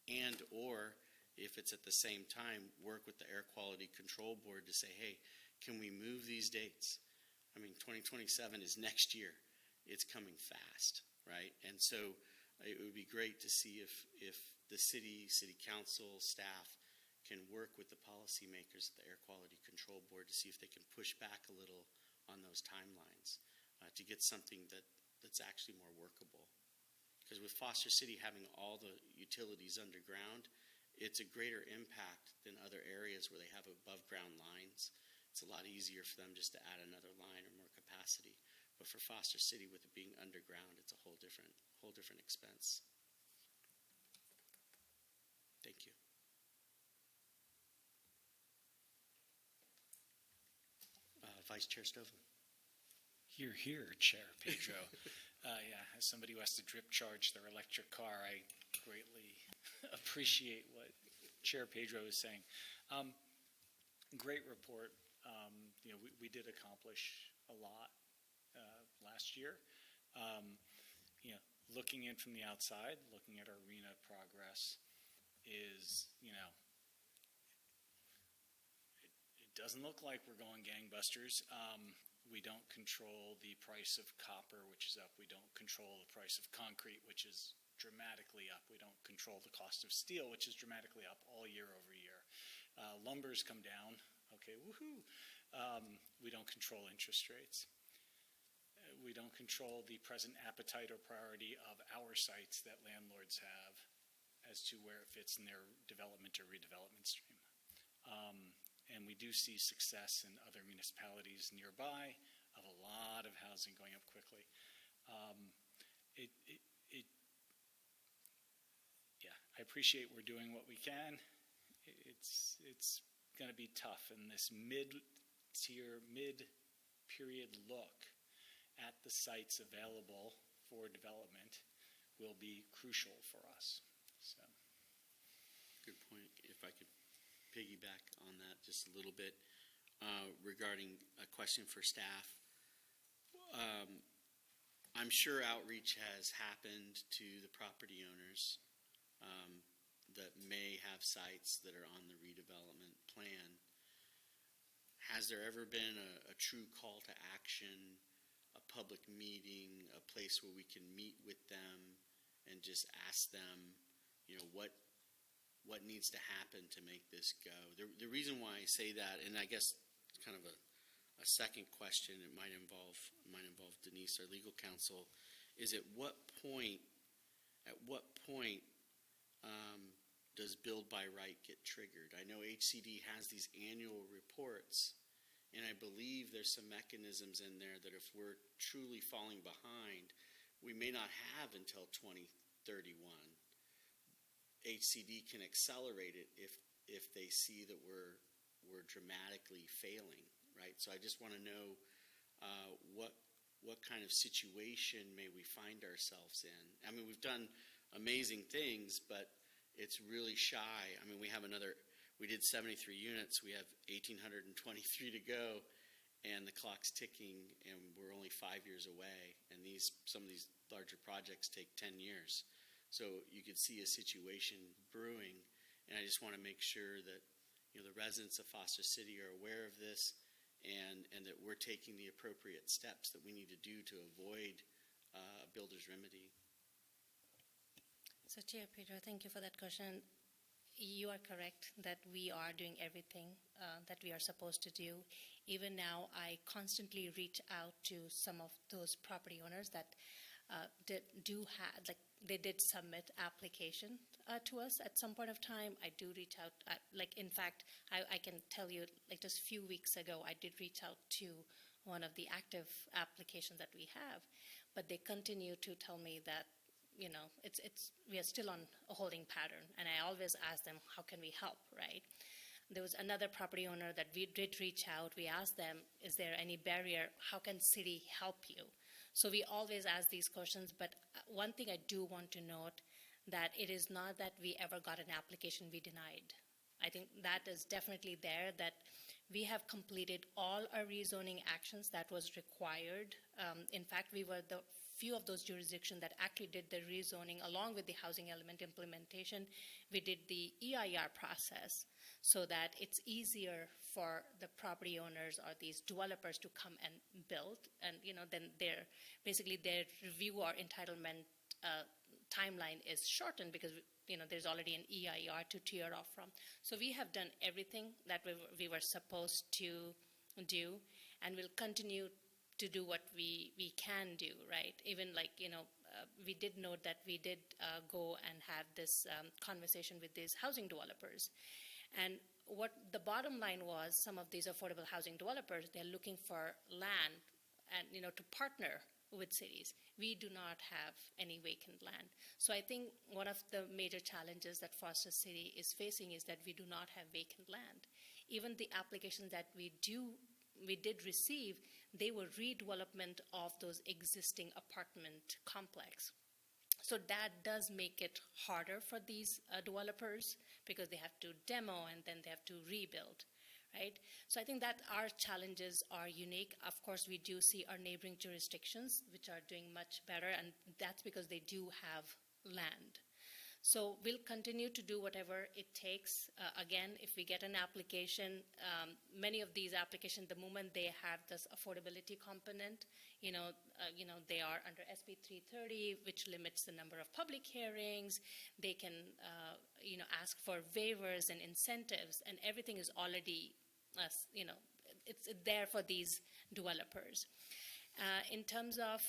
and or if it's at the same time, work with the Air Quality Control Board to say, hey, can we move these dates? 2027 is next year. It's coming fast, right? And so it would be great to see if the city council, staff can work with the policymakers at the Air Quality Control Board to see if they can push back a little on those timelines to get something that's actually more workable. Because with Foster City having all the utilities underground, it's a greater impact than other areas where they have above-ground lines. It's a lot easier for them just to add another line or more capacity. But for Foster City, with it being underground, it's a whole different expense. Thank you. Vice Chair Stovall. Here, Chair Pedro. Yeah, as somebody who has to drip charge their electric car, I greatly appreciate what Chair Pedro is saying. Great report. We did accomplish a lot last year. Looking in from the outside, looking at our RENA progress is, it doesn't look like we're going gangbusters. We don't control the price of copper, which is up. We don't control the price of concrete, which is dramatically up. We don't control the cost of steel, which is dramatically up all year over year. Lumber's come down. Okay, woohoo. We don't control interest rates. We don't control the present appetite or priority of our sites that landlords have as to where it fits in their development or redevelopment stream. And we do see success in other municipalities nearby of a lot of housing going up quickly. Yeah, I appreciate we're doing what we can. It's going to be tough, and this mid-tier, mid-period look at the sites available for development will be crucial for us. So, good point. If I could piggyback on that just a little bit regarding a question for staff. I'm sure outreach has happened to the property owners that may have sites that are on the redevelopment plan. Has there ever been a true call to action, a public meeting, a place where we can meet with them and just ask them, what needs to happen to make this go? The reason why I say that, and I guess it's kind of a second question, it might involve Denise, our legal counsel, is at what point does Build by Right get triggered? I know HCD has these annual reports, and I believe there's some mechanisms in there that if we're truly falling behind, we may not have until 2031. HCD can accelerate it if they see that we're dramatically failing, right? So I just want to know what kind of situation may we find ourselves in. I mean, we've done amazing things, but it's really shy. I mean, we did 73 units. We have 1,823 to go, and the clock's ticking, and we're only 5 years away. And some of these larger projects take 10 years. So you could see a situation brewing, and I just want to make sure that the residents of Foster City are aware of this, and that we're taking the appropriate steps that we need to do to avoid a builder's remedy. So, Chair Pedro, thank you for that question. You are correct that we are doing everything that we are supposed to do. Even now, I constantly reach out to some of those property owners that they did submit application to us at some point of time. I do reach out, in fact, I can tell you, just a few weeks ago, I did reach out to one of the active applications that we have, but they continue to tell me that, we are still on a holding pattern, and I always ask them, how can we help, right? There was another property owner that we did reach out. We asked them, is there any barrier? How can city help you? So we always ask these questions, but one thing I do want to note, that it is not that we ever got an application we denied. I think that is definitely there, that we have completed all our rezoning actions that was required. In fact, we were the few of those jurisdictions that actually did the rezoning along with the housing element implementation. We did the EIR process so that it's easier for the property owners or these developers to come and build, and then they review our entitlement timeline is shortened because, there's already an EIR to tear off from. So we have done everything that we were supposed to do, and we'll continue to do what we can do, right? Even we did note that we did go and have this conversation with these housing developers. And what the bottom line was, some of these affordable housing developers, they're looking for land and, to partner with cities. We do not have any vacant land. So I think one of the major challenges that Foster City is facing is that we do not have vacant land. Even the applications that we did receive, they were redevelopment of those existing apartment complex. So that does make it harder for these developers because they have to demo and then they have to rebuild, right? So I think that our challenges are unique. Of course, we do see our neighboring jurisdictions, which are doing much better, and that's because they do have land. So we'll continue to do whatever it takes. Again, if we get an application, many of these applications, the moment they have this affordability component, they are under SB 330, which limits the number of public hearings. They can, ask for waivers and incentives, and everything is already, it's there for these developers. In terms of,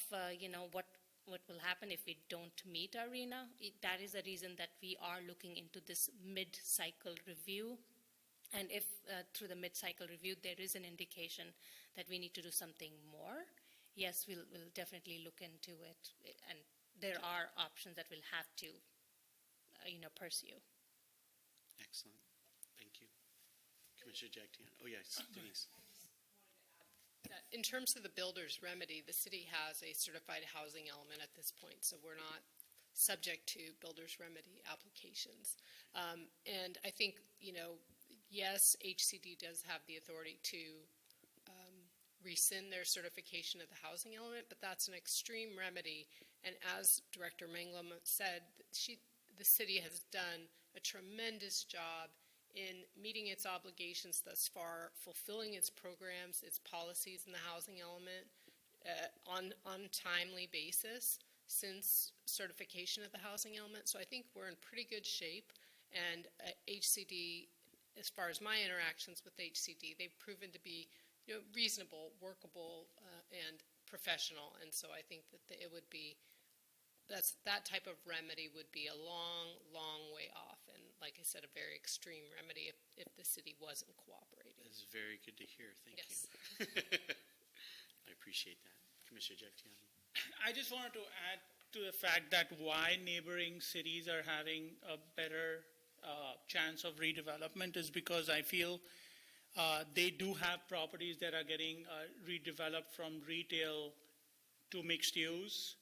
what will happen if we don't meet our RHNA, that is the reason that we are looking into this mid-cycle review. And if through the mid-cycle review there is an indication that we need to do something more, yes, we'll definitely look into it. And there are options that we'll have to, pursue. Excellent. Thank you. Commissioner Jagtian. Oh, yes, Denise. In terms of the builder's remedy, the city has a certified housing element at this point, so we're not subject to builder's remedy applications. And I think, yes, HCD does have the authority to rescind their certification of the housing element, but that's an extreme remedy. And as Director Manglam said, the city has done a tremendous job in meeting its obligations thus far, fulfilling its programs, its policies in the housing element on timely basis since certification of the housing element. So I think we're in pretty good shape. And HCD, as far as my interactions with HCD, they've proven to be reasonable, workable, and professional. And so I think that it would be that type of remedy would be a long, long way off, and like I said, a very extreme remedy if the city wasn't cooperating. This is very good to hear. Thank Yes. you. I appreciate that. Commissioner Jagtiani. I just wanted to add to the fact that why neighboring cities are having a better chance of redevelopment is because I feel they do have properties that are getting redeveloped from retail to mixed use.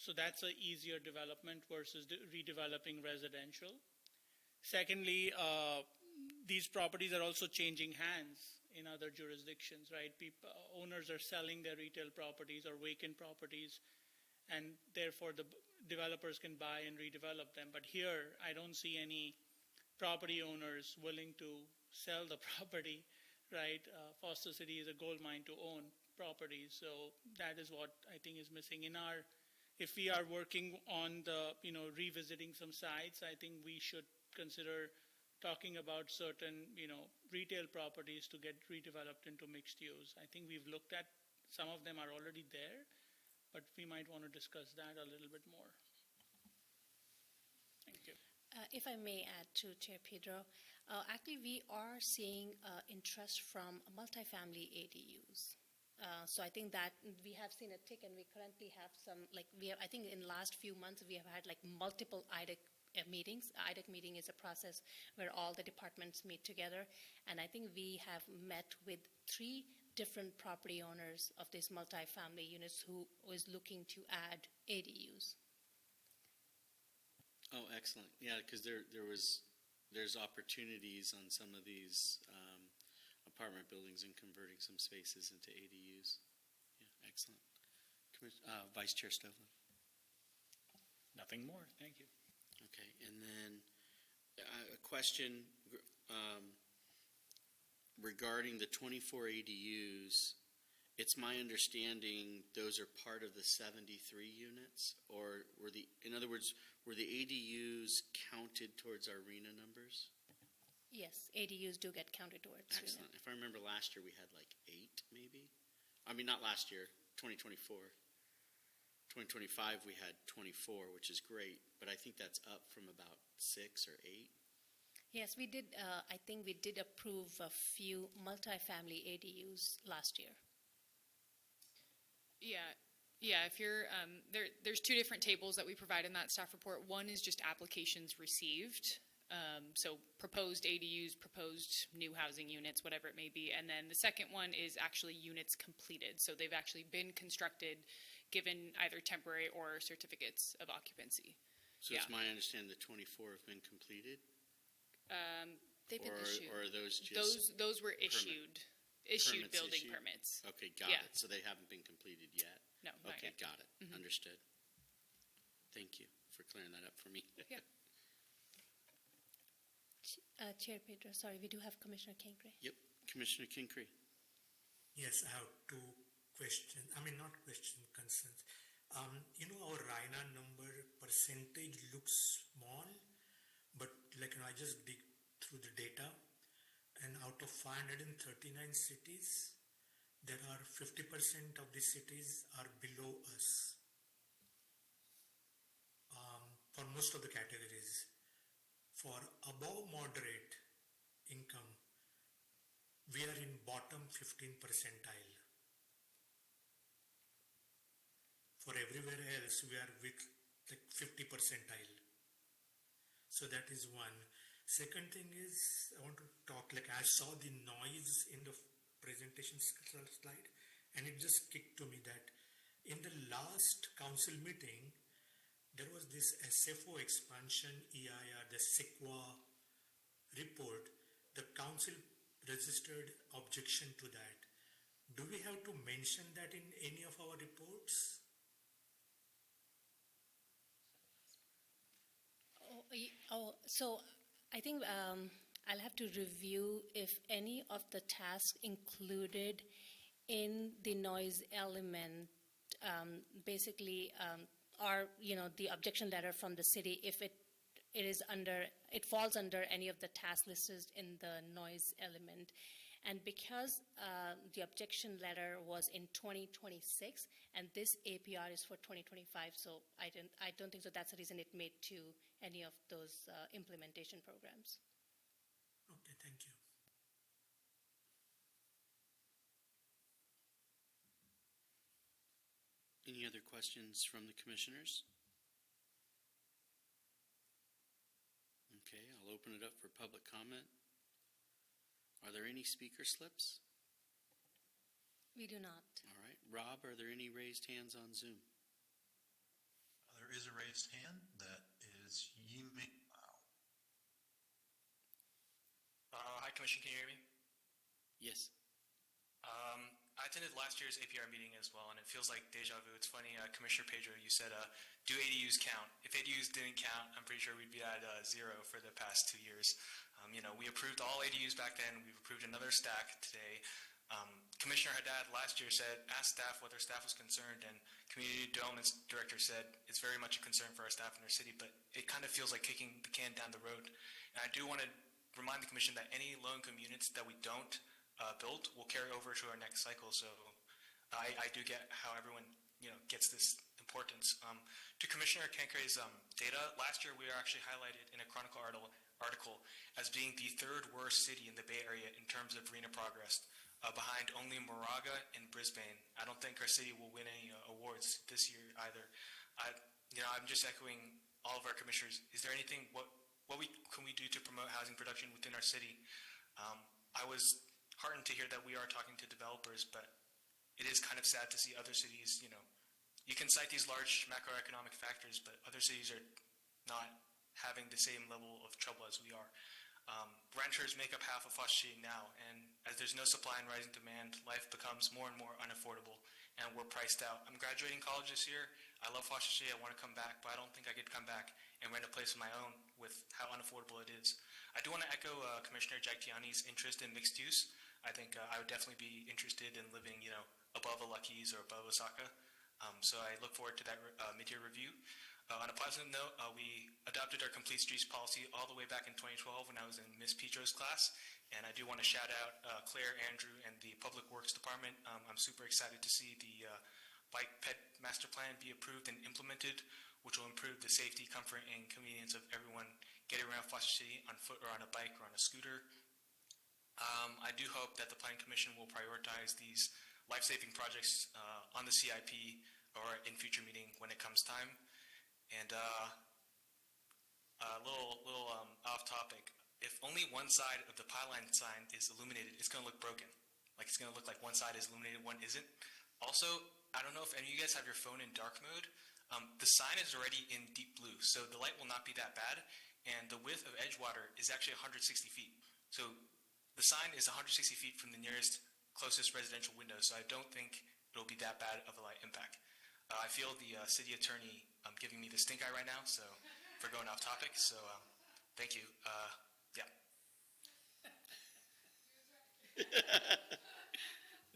So that's an easier development versus redeveloping residential. Secondly, these properties are also changing hands in other jurisdictions, right? Owners are selling their retail properties or vacant properties, and therefore the developers can buy and redevelop them. But here, I don't see any property owners willing to sell the property, right? Foster City is a gold mine to own properties, so that is what I think is missing in our. If we are working on the revisiting some sites, I think we should consider talking about certain retail properties to get redeveloped into mixed use. I think we've looked at some of them are already there, but we might want to discuss that a little bit more. Thank you. If I may add to Chair Pedro, actually we are seeing interest from multifamily ADUs. So I think that we have seen a tick, and we currently have some, I think in the last few months we have had multiple IDEC meetings. IDEC meeting is a process where all the departments meet together, and I think we have met with 3 different property owners of these multifamily units who is looking to add ADUs. Oh, excellent. Yeah, because there's opportunities on some of these apartment buildings and converting some spaces into ADUs. Yeah, excellent. Vice Chair Stovall. Nothing more. Thank you. Okay, and then a question regarding the 24 ADUs. It's my understanding those are part of the 73 units, or in other words, were the ADUs counted towards our RENA numbers? Yes, ADUs do get counted towards. Excellent. If I remember last year, we had like 8, maybe? I mean, not last year, 2024. 2025, we had 24, which is great, but I think that's up from about 6 or 8. Yes, we did, I think we did approve a few multifamily ADUs last year. Yeah, if you're, there's two different tables that we provide in that staff report. One is just applications received, so proposed ADUs, proposed new housing units, whatever it may be. And then the second one is actually units completed. So they've actually been constructed, given either temporary or certificates of occupancy. So it's my understanding the 24 have been completed? They've been issued. Or are those just? Those were issued Permits building issued? permits. Okay, got Yeah. it. So they haven't been completed yet? No, not Okay, yet. got it. Understood. Thank you for clearing that up for me. Yeah. Chair Pedro, sorry, we do have Commissioner Kinkre. Yep, Commissioner Kincree. Yes, I have two questions. I mean, not questions, concerns. Our RINA number percentage looks small, but I just dig through the data, and out of 539 cities, there are 50% of the cities are below us for most of the categories. For above moderate income, we are in bottom 15 percentile. For everywhere else, we are with 50 percentile. So that is one. Second thing is, I want to talk, I saw the noise in the presentation slide, and it just kicked to me that in the last council meeting, there was this SFO expansion EIR, the SICWA report. The council registered objection to that. Do we have to mention that in any of our reports? So I think I'll have to review if any of the tasks included in the noise element basically are, the objection letter from the city, if it falls under any of the tasks listed in the noise element. And because the objection letter was in 2026, and this APR is for 2025, so I don't think so. That's the reason it made to any of those implementation programs. Okay, thank you. Any other questions from the commissioners? Okay, I'll open it up for public comment. Are there any speaker slips? We do not. All right. Rob, are there any raised hands on Zoom? There is a raised hand. That is Yiming. Hi, Commission, can you hear me? Yes. I attended last year's APR meeting as well, and it feels like deja vu. It's funny, Commissioner Pedro, you said, do ADUs count? If ADUs didn't count, I'm pretty sure we'd be at 0 for the past 2 years. We approved all ADUs back then. We've approved another stack today. Commissioner Haddad last year asked staff whether staff was concerned, and Community Development Director said it's very much a concern for our staff in our city, but it kind of feels like kicking the can down the road. And I do want to remind the Commission that any low-income units that we don't build will carry over to our next cycle. So I do get how everyone gets this importance. To Commissioner Kinkre's data, last year we were actually highlighted in a Chronicle article as being the 3rd worst city in the Bay Area in terms of RENA progress, behind only Moraga and Brisbane. I don't think our city will win any awards this year either. I'm just echoing all of our commissioners. Is there anything, what can we do to promote housing production within our city? I was heartened to hear that we are talking to developers, but it is kind of sad to see other cities, you can cite these large macroeconomic factors, but other cities are not having the same level of trouble as we are. Renters make up half of Foster City now, and as there's no supply and rising demand, life becomes more and more unaffordable, and we're priced out. I'm graduating college this year. I love Foster City. I want to come back, but I don't think I could come back and rent a place of my own with how unaffordable it is. I do want to echo Commissioner Jagtiani's interest in mixed use. I think I would definitely be interested in living, above a Lucky's or above Osaka. So I look forward to that mid-year review. On a positive note, we adopted our complete streets policy all the way back in 2012 when I was in Ms. Petro's class. And I do want to shout out Claire, Andrew, and the Public Works Department. I'm super excited to see the bike ped master plan be approved and implemented, which will improve the safety, comfort, and convenience of everyone getting around Foster City on foot or on a bike or on a scooter. I do hope that the Planning Commission will prioritize these life-saving projects on the CIP or in future meeting when it comes time. And a little off topic. If only one side of the pylon sign is illuminated, it's going to look broken. Like it's going to look like one side is illuminated, one isn't. Also, I don't know if any of you guys have your phone in dark mode. The sign is already in deep blue, so the light will not be that bad. And the width of Edgewater is actually 160 feet. So the sign is 160 feet from the nearest closest residential window, so I don't think it'll be that bad of a light impact. I feel the city attorney giving me the stink eye right now, so for going off topic. So thank you. Yeah.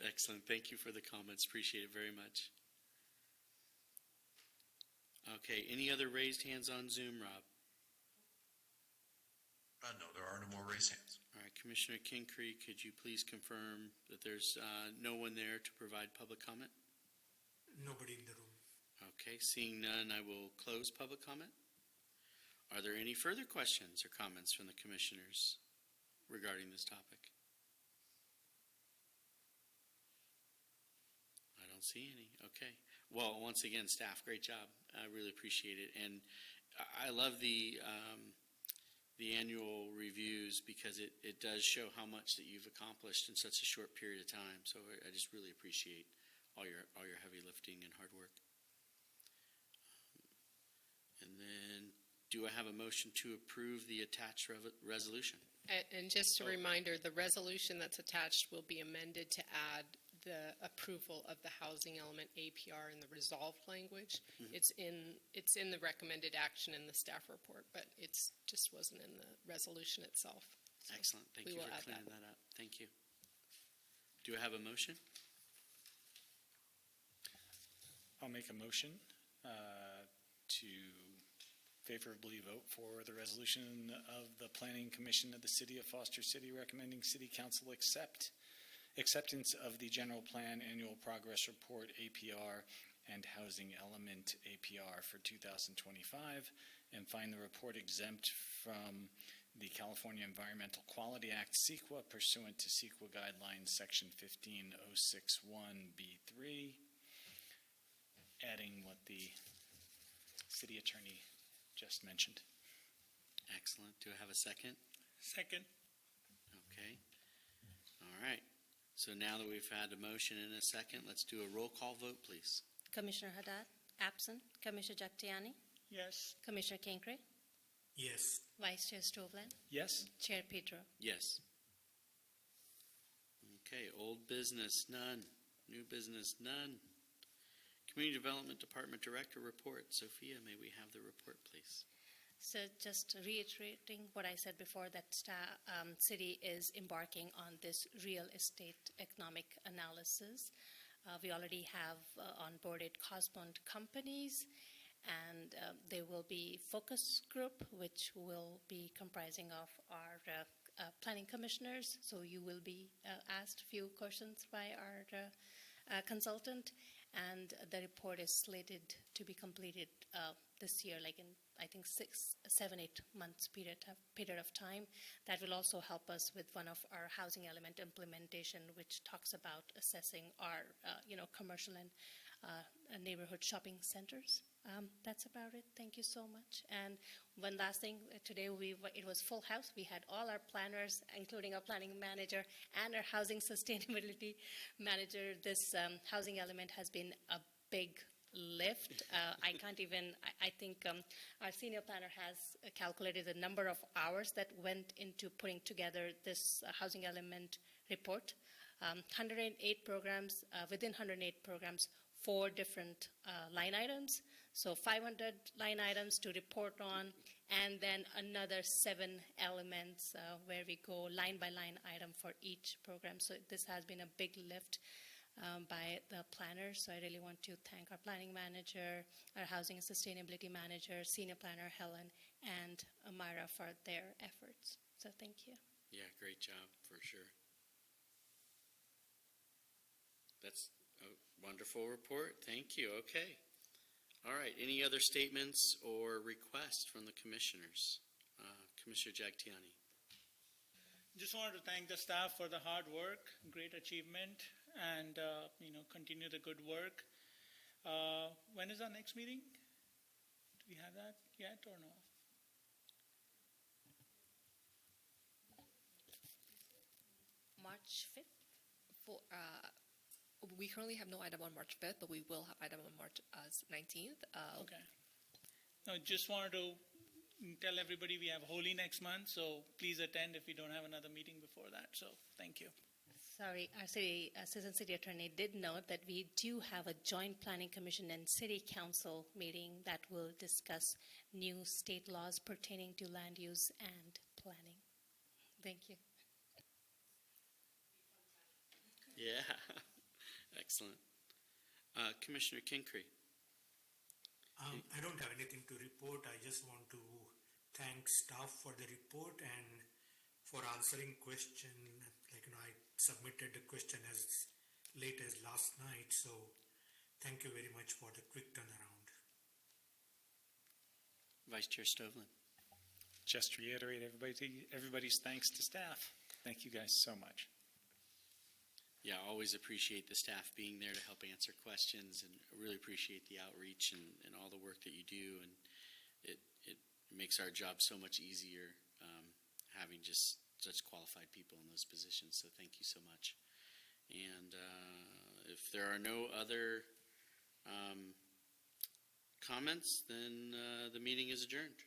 Excellent. Thank you for the comments. Appreciate it very much. Okay, any other raised hands on Zoom, Rob? No, there are no more raised hands. All right, Commissioner Kincree, could you please confirm that there's no one there to provide public comment? Nobody in the room. Okay, seeing none, I will close public comment. Are there any further questions or comments from the commissioners regarding this topic? I don't see any. Okay. Well, once again, staff, great job. I really appreciate it. And I love the annual reviews because it does show how much that you've accomplished in such a short period of time. So I just really appreciate all your heavy lifting and hard work. And then, do I have a motion to approve the attached resolution? And just a reminder, the resolution that's attached will be amended to add the approval of the housing element APR in the resolved language. Mm-hmm. It's in the recommended action in the staff report, but it's just wasn't in the resolution itself. So Excellent. Thank you for clearing that up. Thank you. Do I have a motion? I'll make a motion to favorably vote for the resolution of the Planning Commission of the City of Foster City recommending City Council acceptance of the General Plan Annual Progress Report APR and Housing Element APR for 2025 and find the report exempt from the California Environmental Quality Act CEQA pursuant to CEQA Guidelines Section 15061B3, adding what the city attorney just mentioned. Excellent. Do I have a second? Second. Okay. All right. So now that we've had a motion and a second, let's do a roll call vote, please. Commissioner Haddad, absent. Commissioner Jagtiani, Yes. Commissioner Kincree, Yes. Vice Chair Stovall, Yes? Chair Petro. Yes. Okay, old business, none. New business, none. Community Development Department Director report. Sophia, may we have the report, please? So just reiterating what I said before, that city is embarking on this real estate economic analysis. We already have onboarded correspondent companies, and there will be focus group, which will be comprising of our planning commissioners. So you will be asked a few questions by our consultant, and the report is slated to be completed this year, like in, I think, 6, 7, 8 months period of time. That will also help us with one of our housing element implementation, which talks about assessing our, commercial and neighborhood shopping centers. That's about it. Thank you so much. And one last thing, today it was full house. We had all our planners, including our planning manager and our housing sustainability manager. This housing element has been a big lift. I think our senior planner has calculated the number of hours that went into putting together this housing element report. 108 programs, within 108 programs, 4 different line items. So 500 line items to report on, and then another 7 elements where we go line by line item for each program. So this has been a big lift. by the planners. So I really want to thank our planning manager, our housing and sustainability manager, senior planner Helen, and Amira for their efforts. So thank you. Yeah, great job, for sure. That's a wonderful report. Thank you. Okay. All right. Any other statements or requests from the commissioners? Commissioner Jagtiani. Just wanted to thank the staff for the hard work, great achievement, and continue the good work. When is our next meeting? Do we have that yet or no? March 5th. We currently have no item on March 5th, but we will have item on March 19th. Okay. No, just wanted to tell everybody we have Holi next month, so please attend if we don't have another meeting before that. So thank you. Sorry, our Assistant City Attorney did note that we do have a joint Planning Commission and City Council meeting that will discuss new state laws pertaining to land use and planning. Thank you. Yeah. Excellent. Commissioner Kincree. I don't have anything to report. I just want to thank staff for the report and for answering question. I submitted the question as late as last night, so thank you very much for the quick turnaround. Vice Chair Stovlin. Just to reiterate everybody's thanks to staff. Thank you guys so much. Yeah, I always appreciate the staff being there to help answer questions, and I really appreciate the outreach and all the work that you do. And it makes our job so much easier having just such qualified people in those positions. So thank you so much. And if there are no other comments, then the meeting is adjourned.